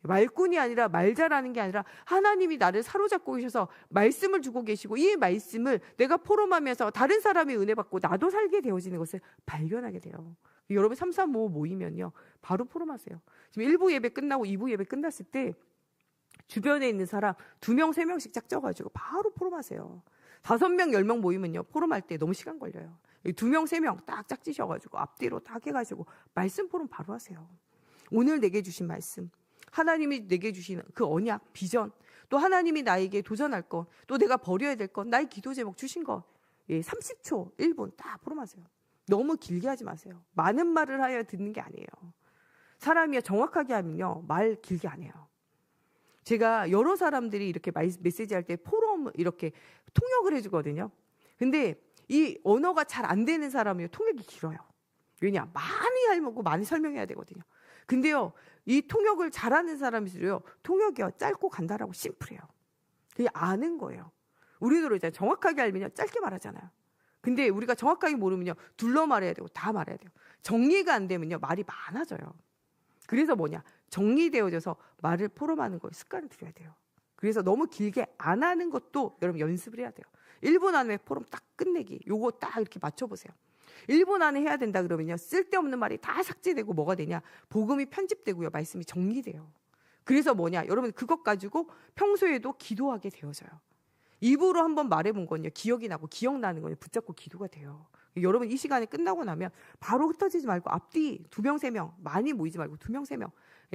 말꾼이 아니라 말 잘하는 게 아니라 하나님이 나를 사로잡고 계셔서 말씀을 주고 계시고 이 말씀을 내가 포럼하면서 다른 사람이 은혜 받고 나도 살게 되어지는 것을 발견하게 돼요. 여러분 335 모이면요 바로 포럼하세요. 지금 1부 예배 끝나고 2부 예배 끝났을 때 주변에 있는 사람 2명 3명씩 짝져가지고 바로 포럼하세요. 5명 10명 모이면요 포럼할 때 너무 시간 걸려요. 2명 3명 딱 짝지셔가지고 앞뒤로 딱 해가지고 말씀 포럼 바로 하세요. 오늘 내게 주신 말씀 하나님이 내게 주시는 그 언약, 비전, 또 하나님이 나에게 도전할 것, 또 내가 버려야 될 것, 나의 기도 제목 주신 것, 30초, 1분 딱 포럼하세요. 너무 길게 하지 마세요. 많은 말을 하여 듣는 게 아니에요. 사람이 정확하게 하면요, 말 길게 안 해요. 제가 여러 사람들이 이렇게 메시지 할 때 포럼 이렇게 통역을 해주거든요. 근데 이 언어가 잘 안 되는 사람이 통역이 길어요. 왜냐? 많이 알고 많이 설명해야 되거든요. 근데요, 이 통역을 잘하는 사람일수록요, 통역이요, 짧고 간단하고 심플해요. 그게 아는 거예요. 우리도 이제 정확하게 알면요, 짧게 말하잖아요. 근데 우리가 정확하게 모르면요, 둘러 말해야 되고 다 말해야 돼요. 정리가 안 되면요, 말이 많아져요. 그래서 정리되어져서 말을 포럼하는 걸 습관을 들여야 돼요. 그래서 너무 길게 안 하는 것도 여러분 연습을 해야 돼요. 1분 안에 포럼 딱 끝내기, 요거 딱 이렇게 맞춰보세요. 1분 안에 해야 된다 그러면요, 쓸데없는 말이 다 삭제되고 뭐가 되냐, 복음이 편집되고요, 말씀이 정리돼요. 그래서 여러분 그것 가지고 평소에도 기도하게 되어져요. 입으로 한번 말해본 건요, 기억이 나고 기억나는 건요, 붙잡고 기도가 돼요. 여러분 이 시간에 끝나고 나면 바로 흩어지지 말고 앞뒤 2명, 3명 많이 모이지 말고 2명, 3명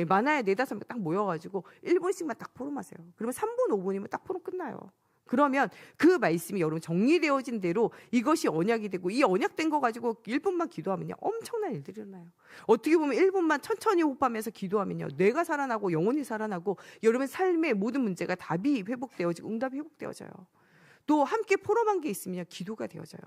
많아야 4, 5명 딱 모여가지고 1분씩만 딱 포럼하세요. 그러면 3분, 5분이면 딱 포럼 끝나요. 그러면 그 말씀이 여러분 정리되어진 대로 이것이 언약이 되고, 이 언약된 거 가지고 1분만 기도하면요, 엄청난 일들이 일어나요. 어떻게 보면 1분만 천천히 호흡하면서 기도하면요, 뇌가 살아나고 영혼이 살아나고 여러분 삶의 모든 문제가 답이 회복되어지고 응답이 회복되어져요. 또 함께 포럼한 게 있으면 기도가 되어져요.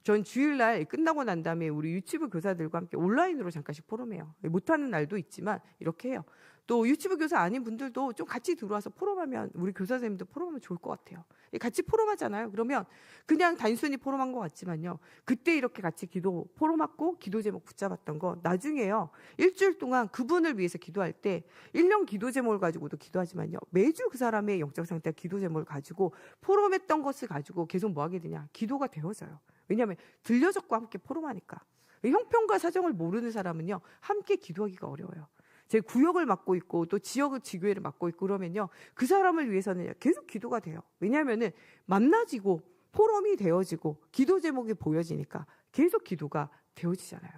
전 주일날 끝나고 난 다음에 우리 유치부 교사들과 함께 온라인으로 잠깐씩 포럼해요. 못하는 날도 있지만 이렇게 해요. 또 유치부 교사 아닌 분들도 좀 같이 들어와서 포럼하면, 우리 교사 선생님도 포럼하면 좋을 것 같아요. 같이 포럼하잖아요. 그러면 그냥 단순히 포럼한 것 같지만요, 그때 이렇게 같이 기도 포럼하고 기도 제목 붙잡았던 거 나중에요, 일주일 동안 그분을 위해서 기도할 때 1년 기도 제목을 가지고도 기도하지만요, 매주 그 사람의 영적 상태 기도 제목을 가지고 포럼했던 것을 가지고 계속 뭐 하게 되냐, 기도가 되어져요. 왜냐하면 들려적과 함께 포럼하니까. 형편과 사정을 모르는 사람은요, 함께 기도하기가 어려워요. 제 구역을 맡고 있고 또 지역의 지교회를 맡고 있고 그러면요, 그 사람을 위해서는 계속 기도가 돼요. 왜냐하면은 만나지고 포럼이 되어지고 기도 제목이 보여지니까 계속 기도가 되어지잖아요.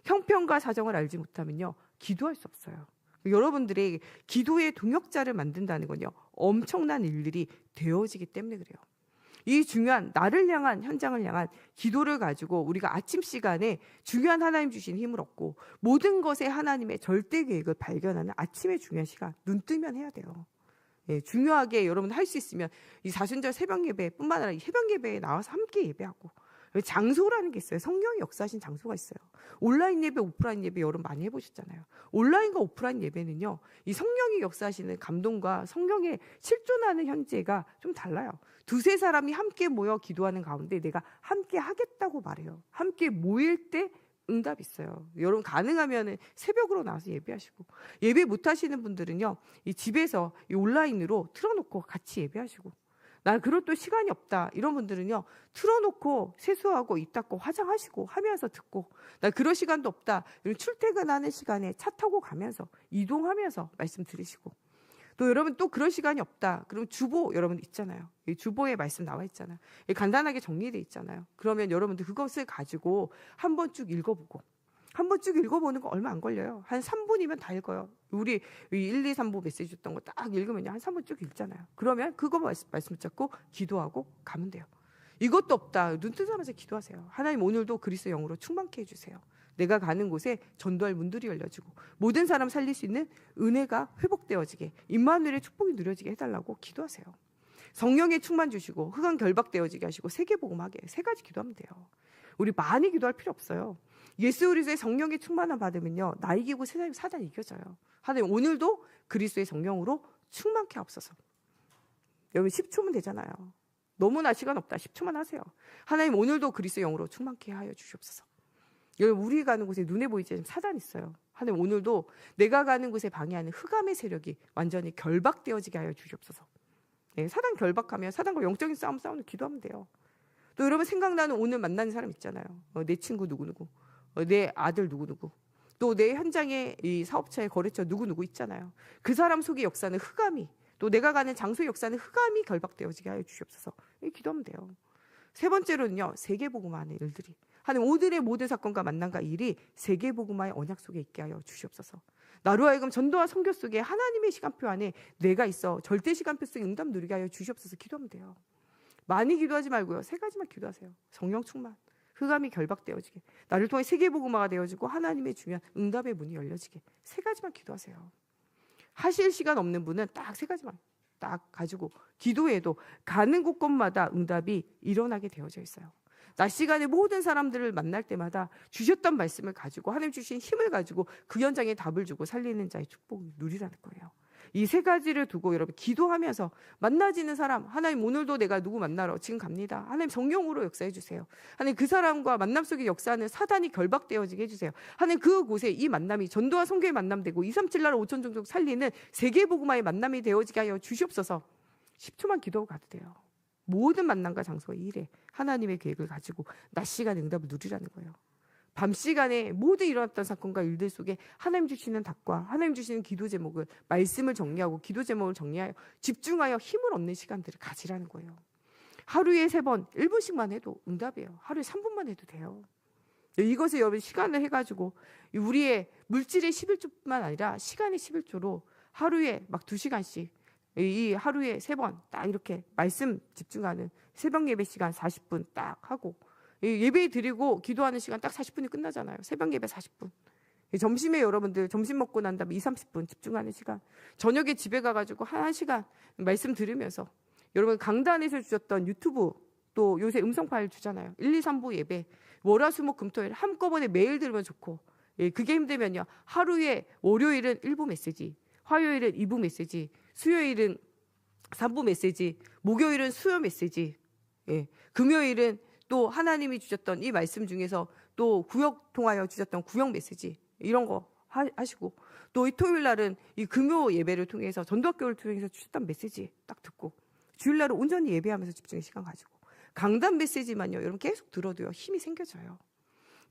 형편과 사정을 알지 못하면요, 기도할 수 없어요. 여러분들의 기도의 동역자를 만든다는 건요, 엄청난 일들이 되어지기 때문에 그래요. 이 중요한 나를 향한, 현장을 향한 기도를 가지고 우리가 아침 시간에 중요한 하나님 주신 힘을 얻고 모든 것에 하나님의 절대 계획을 발견하는 아침의 중요한 시간, 눈 뜨면 해야 돼요. 중요하게 여러분 할 수 있으면 이 사순절 새벽 예배뿐만 아니라 새벽 예배에 나와서 함께 예배하고, 장소라는 게 있어요. 성령이 역사하신 장소가 있어요. 온라인 예배, 오프라인 예배 여러분 많이 해보셨잖아요. 온라인과 오프라인 예배는요, 이 성령이 역사하시는 감동과 성령의 실존하는 현재가 좀 달라요. 2, 3사람이 함께 모여 기도하는 가운데 내가 함께 하겠다고 말해요. 함께 모일 때 응답이 있어요. 여러분 가능하면 새벽으로 나와서 예배하시고, 예배 못 하시는 분들은요, 이 집에서 이 온라인으로 틀어놓고 같이 예배하시고, 난 그럴 또 시간이 없다 이런 분들은요, 틀어놓고 세수하고 입 닦고 화장하시고 하면서 듣고, 나 그럴 시간도 없다 이런 출퇴근하는 시간에 차 타고 가면서 이동하면서 말씀 들으시고, 또 여러분 또 그럴 시간이 없다 그럼 주보 여러분 있잖아요. 이 주보에 말씀 나와 있잖아요. 간단하게 정리돼 있잖아요. 그러면 여러분들 그것을 가지고 한번 쭉 읽어보고, 한번 쭉 읽어보는 거 얼마 안 걸려요. 한 3분이면 다 읽어요. 우리 1, 2, 3부 메시지 줬던 거 딱 읽으면 한 3분 쭉 읽잖아요. 그러면 그거 말씀 잡고 기도하고 가면 돼요. 이것도 없다, 눈 뜨자마자 기도하세요. 하나님 오늘도 그리스도의 영으로 충만케 해주세요. 내가 가는 곳에 전도할 문들이 열려지고 모든 사람 살릴 수 있는 은혜가 회복되어지게, 임마누엘의 축복이 누려지게 해달라고 기도하세요. 성령의 충만 주시고 흑암 결박되어지게 하시고 세계복음하게, 3가지 기도하면 돼요. 우리 많이 기도할 필요 없어요. 예수 그리스도의 성령의 충만함 받으면요, 나 이기고 세상에 사단 이겨져요. 하나님 오늘도 그리스도의 성령으로 충만케 하옵소서. 여러분 10초면 되잖아요. 너무나 시간 없다, 10초만 하세요. 하나님 오늘도 그리스도의 영으로 충만케 하여 주시옵소서. 여러분 우리 가는 곳에 눈에 보이지 않는 사단 있어요. 하나님 오늘도 내가 가는 곳에 방해하는 흑암의 세력이 완전히 결박되어지게 하여 주시옵소서. 사단 결박하면 사단과 영적인 싸움을 기도하면 돼요. 또 여러분 생각나는 오늘 만나는 사람 있잖아요. 내 친구 누구누구, 내 아들 누구누구, 또 내 현장에 이 사업처의 거래처 누구누구 있잖아요. 그 사람 속의 역사는 흑암이, 또 내가 가는 장소의 역사는 흑암이 결박되어지게 하여 주시옵소서. 기도하면 돼요. 3번째로는요, 세계복음화의 일들이, 하나님 오늘의 모든 사건과 만남과 일이 세계복음화의 언약 속에 있게 하여 주시옵소서. 나로 하여금 전도와 선교 속에 하나님의 시간표 안에 내가 있어 절대 시간표 속에 응답 누리게 하여 주시옵소서. 기도하면 돼요. 많이 기도하지 말고요, 3가지만 기도하세요. 성령 충만, 흑암이 결박되어지게, 나를 통해 세계복음화가 되어지고 하나님의 중요한 응답의 문이 열려지게, 3가지만 기도하세요. 하실 시간 없는 분은 딱 3가지만 딱 가지고 기도해도 가는 곳곳마다 응답이 일어나게 되어져 있어요. 낮 시간에 모든 사람들을 만날 때마다 주셨던 말씀을 가지고, 하나님 주신 힘을 가지고 그 현장에 답을 주고 살리는 자의 축복을 누리라는 거예요. 이 세 가지를 두고 여러분 기도하면서 만나지는 사람, 하나님 오늘도 내가 누구 만나러 지금 갑니다. 하나님 성령으로 역사해 주세요. 하나님 그 사람과 만남 속에 역사하는 사단이 결박되어지게 해주세요. 하나님 그곳에 이 만남이 전도와 선교의 만남 되고 237 나라 5천 종족 살리는 세계복음화의 만남이 되어지게 하여 주시옵소서. 10초만 기도하고 가도 돼요. 모든 만남과 장소와 일에 하나님의 계획을 가지고 낮 시간에 응답을 누리라는 거예요. 밤 시간에 모두 일어났던 사건과 일들 속에 하나님 주시는 답과 하나님 주시는 기도 제목을 말씀을 정리하고 기도 제목을 정리하여 집중하여 힘을 얻는 시간들을 가지라는 거예요. 하루에 3번 1분씩만 해도 응답이에요. 하루에 3분만 해도 돼요. 이것을 여러분 시간을 해가지고 우리의 물질의 11조뿐만 아니라 시간의 11조로 하루에 막 2시간씩 이 하루에 3번 딱 이렇게 말씀 집중하는 새벽 예배 시간 40분 딱 하고 예배 드리고 기도하는 시간 딱 40분이 끝나잖아요. 새벽 예배 40분. 점심에 여러분들 점심 먹고 난 다음에 20-30분 집중하는 시간. 저녁에 집에 가가지고 1시간 말씀 들으면서 여러분 강단에서 주셨던 유튜브 또 요새 음성 파일 주잖아요. 1, 2, 3부 예배 월화수목 금토일 한꺼번에 매일 들으면 좋고 그게 힘들면요. 하루에 월요일은 1부 메시지, 화요일은 2부 메시지, 수요일은 3부 메시지, 목요일은 수요 메시지, 금요일은 또 하나님이 주셨던 이 말씀 중에서 또 구역 통하여 주셨던 구역 메시지 이런 거 하시고 또 이 토요일 날은 이 금요 예배를 통해서 전도학교를 통해서 주셨던 메시지 딱 듣고 주일 날은 온전히 예배하면서 집중의 시간 가지고 강단 메시지만요. 여러분 계속 들어도요. 힘이 생겨져요.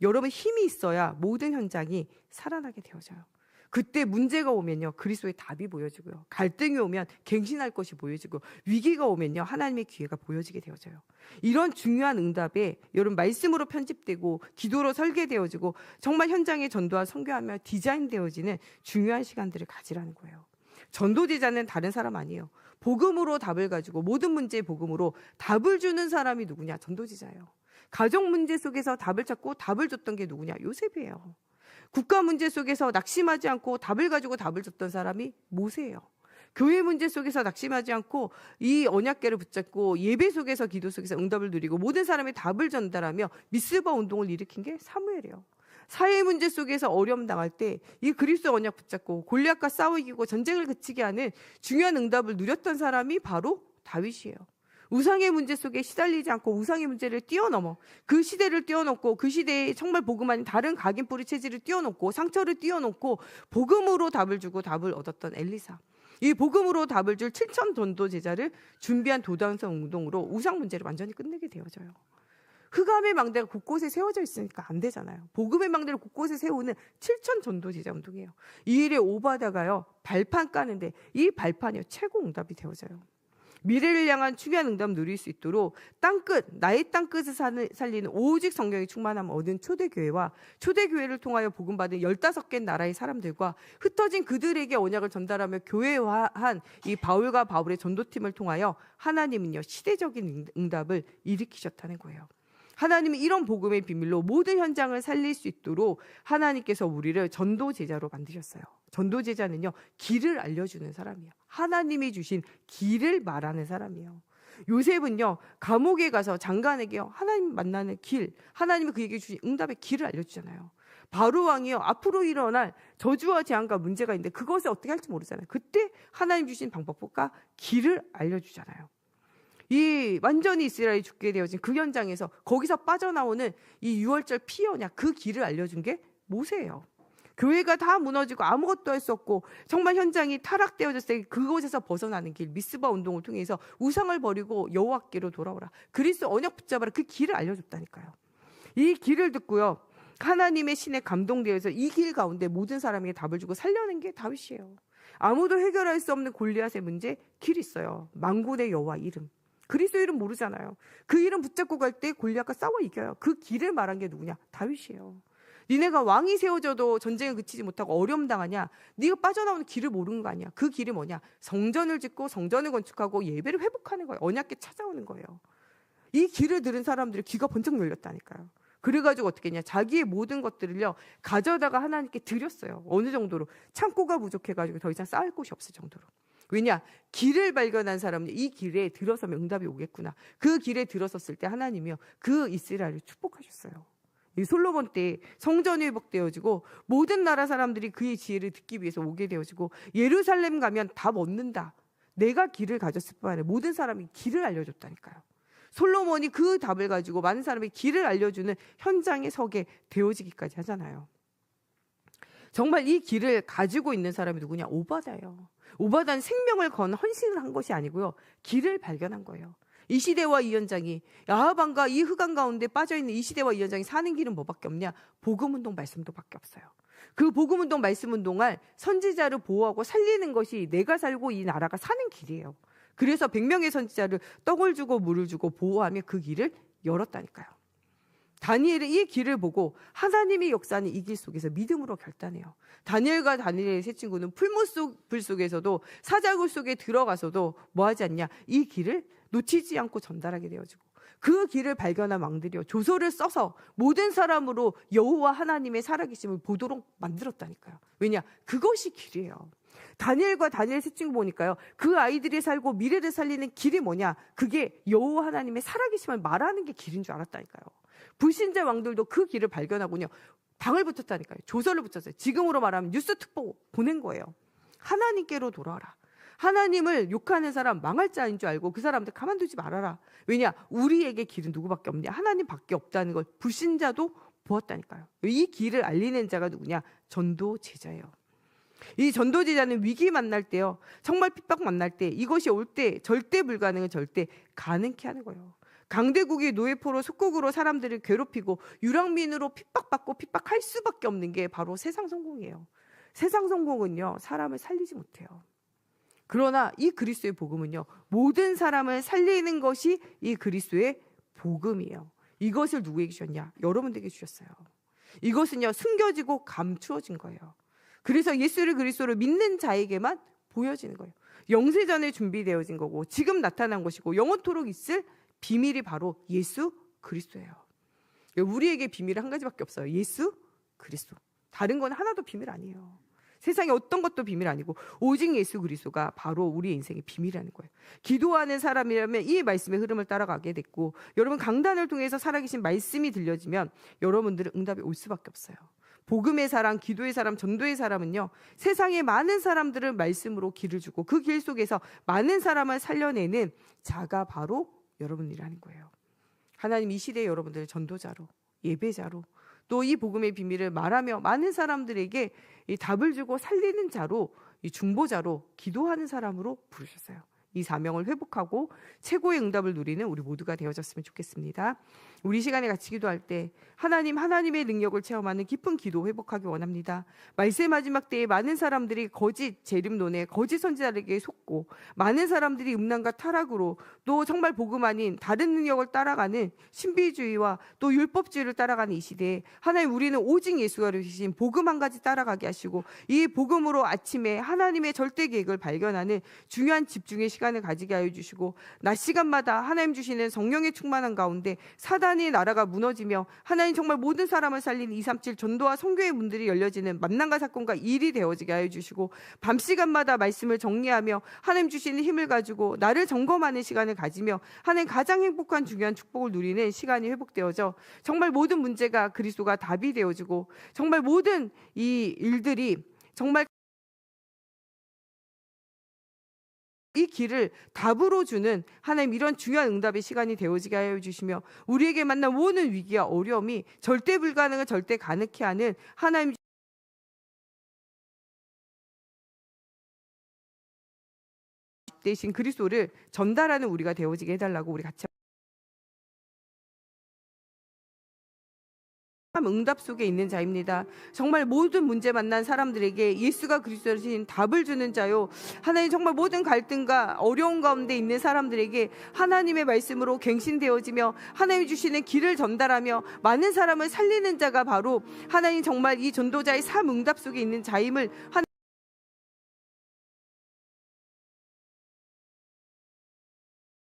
여러분 힘이 있어야 모든 현장이 살아나게 되어져요. 그때 문제가 오면요. 그리스도의 답이 보여지고요. 갈등이 오면 갱신할 것이 보여지고 위기가 오면요. 하나님의 기회가 보여지게 되어져요. 이런 중요한 응답에 여러분 말씀으로 편집되고 기도로 설계되어지고 정말 현장에 전도와 선교하며 디자인되어지는 중요한 시간들을 가지라는 거예요. 전도제자는 다른 사람 아니에요. 복음으로 답을 가지고 모든 문제의 복음으로 답을 주는 사람이 누구냐? 전도제자예요. 가정 문제 속에서 답을 찾고 답을 줬던 게 누구냐? 요셉이에요. 국가 문제 속에서 낙심하지 않고 답을 가지고 답을 줬던 사람이 모세예요. 교회 문제 속에서 낙심하지 않고 이 언약궤를 붙잡고 예배 속에서 기도 속에서 응답을 누리고 모든 사람의 답을 전달하며 미스바 운동을 일으킨 게 사무엘이에요. 사회 문제 속에서 어려움 당할 때 이 그리스도 언약 붙잡고 골리앗과 싸워 이기고 전쟁을 그치게 하는 중요한 응답을 누렸던 사람이 바로 다윗이에요. 우상의 문제 속에 시달리지 않고 우상의 문제를 뛰어넘어 그 시대를 뛰어넘고 그 시대에 정말 복음 아닌 다른 각인뿌리 체질을 뛰어넘고 상처를 뛰어넘고 복음으로 답을 주고 답을 얻었던 엘리사. 이 복음으로 답을 줄 7천 전도 제자를 준비한 도당성 운동으로 우상 문제를 완전히 끝내게 되어져요. 흑암의 망대가 곳곳에 세워져 있으니까 안 되잖아요. 복음의 망대를 곳곳에 세우는 7천 전도 제자 운동이에요. 이 일에 오바다가요 발판 까는데 이 발판이요 최고 응답이 되어져요. 미래를 향한 중요한 응답 누릴 수 있도록 땅끝, 나의 땅끝을 살리는 오직 성령의 충만함을 얻은 초대교회와 초대교회를 통하여 복음받은 15개 나라의 사람들과 흩어진 그들에게 언약을 전달하며 교회화한 이 바울과 바울의 전도팀을 통하여 하나님은요 시대적인 응답을 일으키셨다는 거예요. 하나님은 이런 복음의 비밀로 모든 현장을 살릴 수 있도록 하나님께서 우리를 전도제자로 만드셨어요. 전도제자는요 길을 알려주는 사람이에요. 하나님이 주신 길을 말하는 사람이에요. 요셉은요 감옥에 가서 장관에게요 하나님 만나는 길, 하나님이 그에게 주신 응답의 길을 알려주잖아요. 바로 왕이요 앞으로 일어날 저주와 재앙과 문제가 있는데 그것을 어떻게 할지 모르잖아요. 그때 하나님 주신 방법과 길을 알려주잖아요. 이 완전히 이스라엘이 죽게 되어진 그 현장에서 거기서 빠져나오는 이 6월절 피언약 그 길을 알려준 게 모세예요. 교회가 다 무너지고 아무것도 할 수 없고 정말 현장이 타락되어졌을 때 그곳에서 벗어나는 길 미스바 운동을 통해서 우상을 버리고 여호와께로 돌아오라. 그리스도 언약 붙잡아라. 그 길을 알려줬다니까요. 이 길을 듣고요. 하나님의 신에 감동되어서 이 길 가운데 모든 사람에게 답을 주고 살려낸 게 다윗이에요. 아무도 해결할 수 없는 골리앗의 문제 길 있어요. 만군의 여호와 이름. 그리스도 이름 모르잖아요. 그 이름 붙잡고 갈 때 골리앗과 싸워 이겨요. 그 길을 말한 게 누구냐? 다윗이에요. 니네가 왕이 세워져도 전쟁을 그치지 못하고 어려움 당하냐? 네가 빠져나오는 길을 모르는 거 아니야? 그 길이 뭐냐? 성전을 짓고 성전을 건축하고 예배를 회복하는 거예요. 언약궤 찾아오는 거예요. 이 길을 들은 사람들이 귀가 번쩍 열렸다니까요. 그래가지고 어떻게 했냐? 자기의 모든 것들을요 가져다가 하나님께 드렸어요. 어느 정도로? 창고가 부족해가지고 더 이상 쌓을 곳이 없을 정도로. 왜냐? 길을 발견한 사람은 이 길에 들어서면 응답이 오겠구나. 그 길에 들어섰을 때 하나님이요 그 이스라엘을 축복하셨어요. 이 솔로몬 때 성전이 회복되어지고 모든 나라 사람들이 그의 지혜를 듣기 위해서 오게 되어지고 예루살렘 가면 답 얻는다. 내가 길을 가졌을 뿐 아니라 모든 사람이 길을 알려줬다니까요. 솔로몬이 그 답을 가지고 많은 사람이 길을 알려주는 현장에 서게 되어지기까지 하잖아요. 정말 이 길을 가지고 있는 사람이 누구냐? 오바다예요. 오바다는 생명을 건 헌신을 한 것이 아니고요. 길을 발견한 거예요. 이 시대와 이 현장이 야하방과 이 흑암 가운데 빠져있는 이 시대와 이 현장이 사는 길은 뭐밖에 없냐? 복음운동 말씀도밖에 없어요. 그 복음운동 말씀운동을 선지자를 보호하고 살리는 것이 내가 살고 이 나라가 사는 길이에요. 그래서 100명의 선지자를 떡을 주고 물을 주고 보호하며 그 길을 열었다니까요. 다니엘은 이 길을 보고 하나님의 역사는 이 길 속에서 믿음으로 결단해요. 다니엘과 다니엘의 세 친구는 불 속에서도 사자굴 속에 들어가서도 뭐 하지 않냐? 이 길을 놓치지 않고 전달하게 되어지고 그 길을 발견한 왕들이요. 조서를 써서 모든 사람으로 여호와 하나님의 살아계심을 보도록 만들었다니까요. 왜냐? 그것이 길이에요. 다니엘과 다니엘 세 친구 보니까요. 그 아이들이 살고 미래를 살리는 길이 뭐냐? 그게 여호와 하나님의 살아계심을 말하는 게 길인 줄 알았다니까요. 불신자 왕들도 그 길을 발견하고요. 방을 붙였다니까요. 조서를 붙였어요. 지금으로 말하면 뉴스 특보 보낸 거예요. 하나님께로 돌아와라. 하나님을 욕하는 사람 망할 자인 줄 알고 그 사람들 가만두지 말아라. 왜냐? 우리에게 길은 누구밖에 없냐? 하나님밖에 없다는 걸 불신자도 보았다니까요. 이 길을 알리는 자가 누구냐? 전도 제자예요. 이 전도 제자는 위기 만날 때요. 정말 핍박 만날 때 이것이 올 때 절대 불가능은 절대 가능케 하는 거예요. 강대국이 노예포로 속국으로 사람들을 괴롭히고 유랑민으로 핍박받고 핍박할 수밖에 없는 게 바로 세상 성공이에요. 세상 성공은요. 사람을 살리지 못해요. 그러나 이 그리스도의 복음은요. 모든 사람을 살리는 것이 이 그리스도의 복음이에요. 이것을 누구에게 주셨냐? 여러분들에게 주셨어요. 이것은요. 숨겨지고 감추어진 거예요. 그래서 예수를 그리스도로 믿는 자에게만 보여지는 거예요. 영세전에 준비되어진 거고 지금 나타난 것이고 영원토록 있을 비밀이 바로 예수 그리스도예요. 우리에게 비밀은 한 가지밖에 없어요. 예수 그리스도. 다른 건 하나도 비밀 아니에요. 세상에 어떤 것도 비밀 아니고 오직 예수 그리스도가 바로 우리의 인생의 비밀이라는 거예요. 기도하는 사람이라면 이 말씀의 흐름을 따라가게 됐고 여러분 강단을 통해서 살아계신 말씀이 들려지면 여러분들은 응답이 올 수밖에 없어요. 복음의 사람, 기도의 사람, 전도의 사람은요. 세상에 많은 사람들을 말씀으로 길을 주고 그 길 속에서 많은 사람을 살려내는 자가 바로 여러분이라는 거예요. 하나님 이 시대에 여러분들을 전도자로, 예배자로 또 이 복음의 비밀을 말하며 많은 사람들에게 이 답을 주고 살리는 자로, 이 중보자로, 기도하는 사람으로 부르셨어요. 이 사명을 회복하고 최고의 응답을 누리는 우리 모두가 되어졌으면 좋겠습니다. 우리 시간에 같이 기도할 때 하나님의 능력을 체험하는 깊은 기도 회복하기 원합니다. 말세의 마지막 때에 많은 사람들이 거짓 재림론에 거짓 선지자에게 속고 많은 사람들이 음란과 타락으로 또 정말 복음 아닌 다른 능력을 따라가는 신비주의와 또 율법주의를 따라가는 이 시대에 하나님 우리는 오직 예수가 주신 복음 한 가지 따라가게 하시고 이 복음으로 아침에 하나님의 절대 계획을 발견하는 중요한 집중의 시간을 가지게 하여 주시고 낮 시간마다 하나님 주시는 성령의 충만한 가운데 사단의 나라가 무너지며 하나님 정말 모든 사람을 살린 237 전도와 선교의 문들이 열려지는 만남과 사건과 일이 되어지게 하여 주시고 밤 시간마다 말씀을 정리하며 하나님 주시는 힘을 가지고 나를 점검하는 시간을 가지며 하나님 가장 행복한 중요한 축복을 누리는 시간이 회복되어져 정말 모든 문제가 그리스도가 답이 되어지고 정말 모든 이 일들이 정말 이 길을 답으로 주는 하나님 이런 중요한 응답의 시간이 되어지게 하여 주시며 우리에게 만난 모든 위기와 어려움이 절대 불가능을 절대 가능케 하는 하나님 대신 그리스도를 전달하는 우리가 되어지게 해달라고 우리 같이 응답 속에 있는 자입니다. 정말 모든 문제 만난 사람들에게 예수가 그리스도신 답을 주는 자요. 하나님 정말 모든 갈등과 어려운 가운데 있는 사람들에게 하나님의 말씀으로 갱신되어지며 하나님 주시는 길을 전달하며 많은 사람을 살리는 자가 바로 하나님 정말 이 전도자의 삶 응답 속에 있는 자임을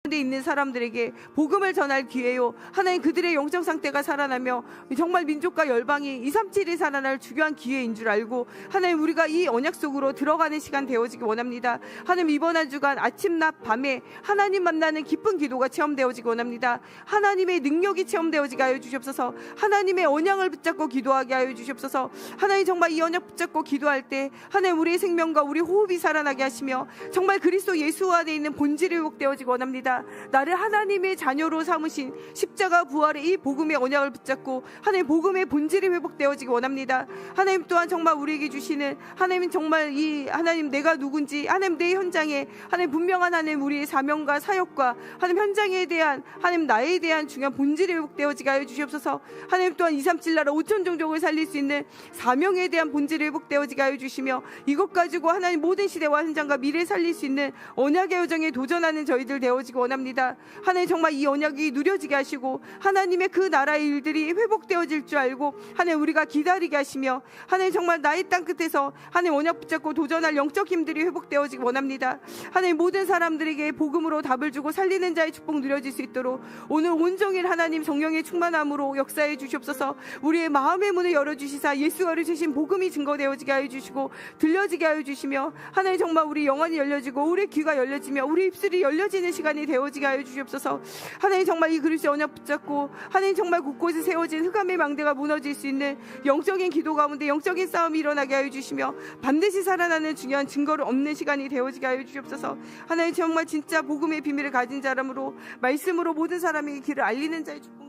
데 있는 사람들에게 복음을 전할 기회요. 하나님 그들의 영적 상태가 살아나며 정말 민족과 열방이 237이 살아날 중요한 기회인 줄 알고 하나님 우리가 이 언약 속으로 들어가는 시간 되어지기 원합니다. 하나님 이번 한 주간 아침 낮 밤에 하나님 만나는 기쁜 기도가 체험되어지기 원합니다. 하나님의 능력이 체험되어지게 하여 주시옵소서. 하나님의 언약을 붙잡고 기도하게 하여 주시옵소서. 하나님 정말 이 언약 붙잡고 기도할 때 하나님 우리의 생명과 우리 호흡이 살아나게 하시며 정말 그리스도 예수 안에 있는 본질이 회복되어지기 원합니다. 나를 하나님의 자녀로 삼으신 십자가 부활의 이 복음의 언약을 붙잡고 하나님 복음의 본질이 회복되어지기 원합니다. 하나님 또한 정말 우리에게 주시는 하나님 정말 이 하나님 내가 누군지 하나님 내 현장에 하나님 분명한 하나님 우리의 사명과 사역과 하나님 현장에 대한 하나님 나에 대한 중요한 본질이 회복되어지게 하여 주시옵소서. 하나님 또한 237 나라 5천 종족을 살릴 수 있는 사명에 대한 본질이 회복되어지게 하여 주시며 이것 가지고 하나님 모든 시대와 현장과 미래 살릴 수 있는 언약의 여정에 도전하는 저희들 되어지기 원합니다. 하나님 정말 이 언약이 누려지게 하시고 하나님의 그 나라의 일들이 회복되어질 줄 알고 하나님 우리가 기다리게 하시며 하나님 정말 나의 땅 끝에서 하나님 언약 붙잡고 도전할 영적 힘들이 회복되어지기 원합니다. 하나님 모든 사람들에게 복음으로 답을 주고 살리는 자의 축복 누려질 수 있도록 오늘 온종일 하나님 성령의 충만함으로 역사해 주시옵소서. 우리의 마음의 문을 열어주시사 예수가 이루신 복음이 증거되어지게 하여 주시고 들려지게 하여 주시며 하나님 정말 우리 영혼이 열려지고 우리 귀가 열려지며 우리 입술이 열려지는 시간이 되어지게 하여 주시옵소서. 하나님 정말 이 그리스도의 언약 붙잡고 하나님 정말 곳곳에 세워진 흑암의 망대가 무너질 수 있는 영적인 기도 가운데 영적인 싸움이 일어나게 하여 주시며 반드시 살아나는 중요한 증거를 얻는 시간이 되어지게 하여 주시옵소서. 하나님 정말 진짜 복음의 비밀을 가진 자람으로 말씀으로 모든 사람에게 길을 알리는 자의 축복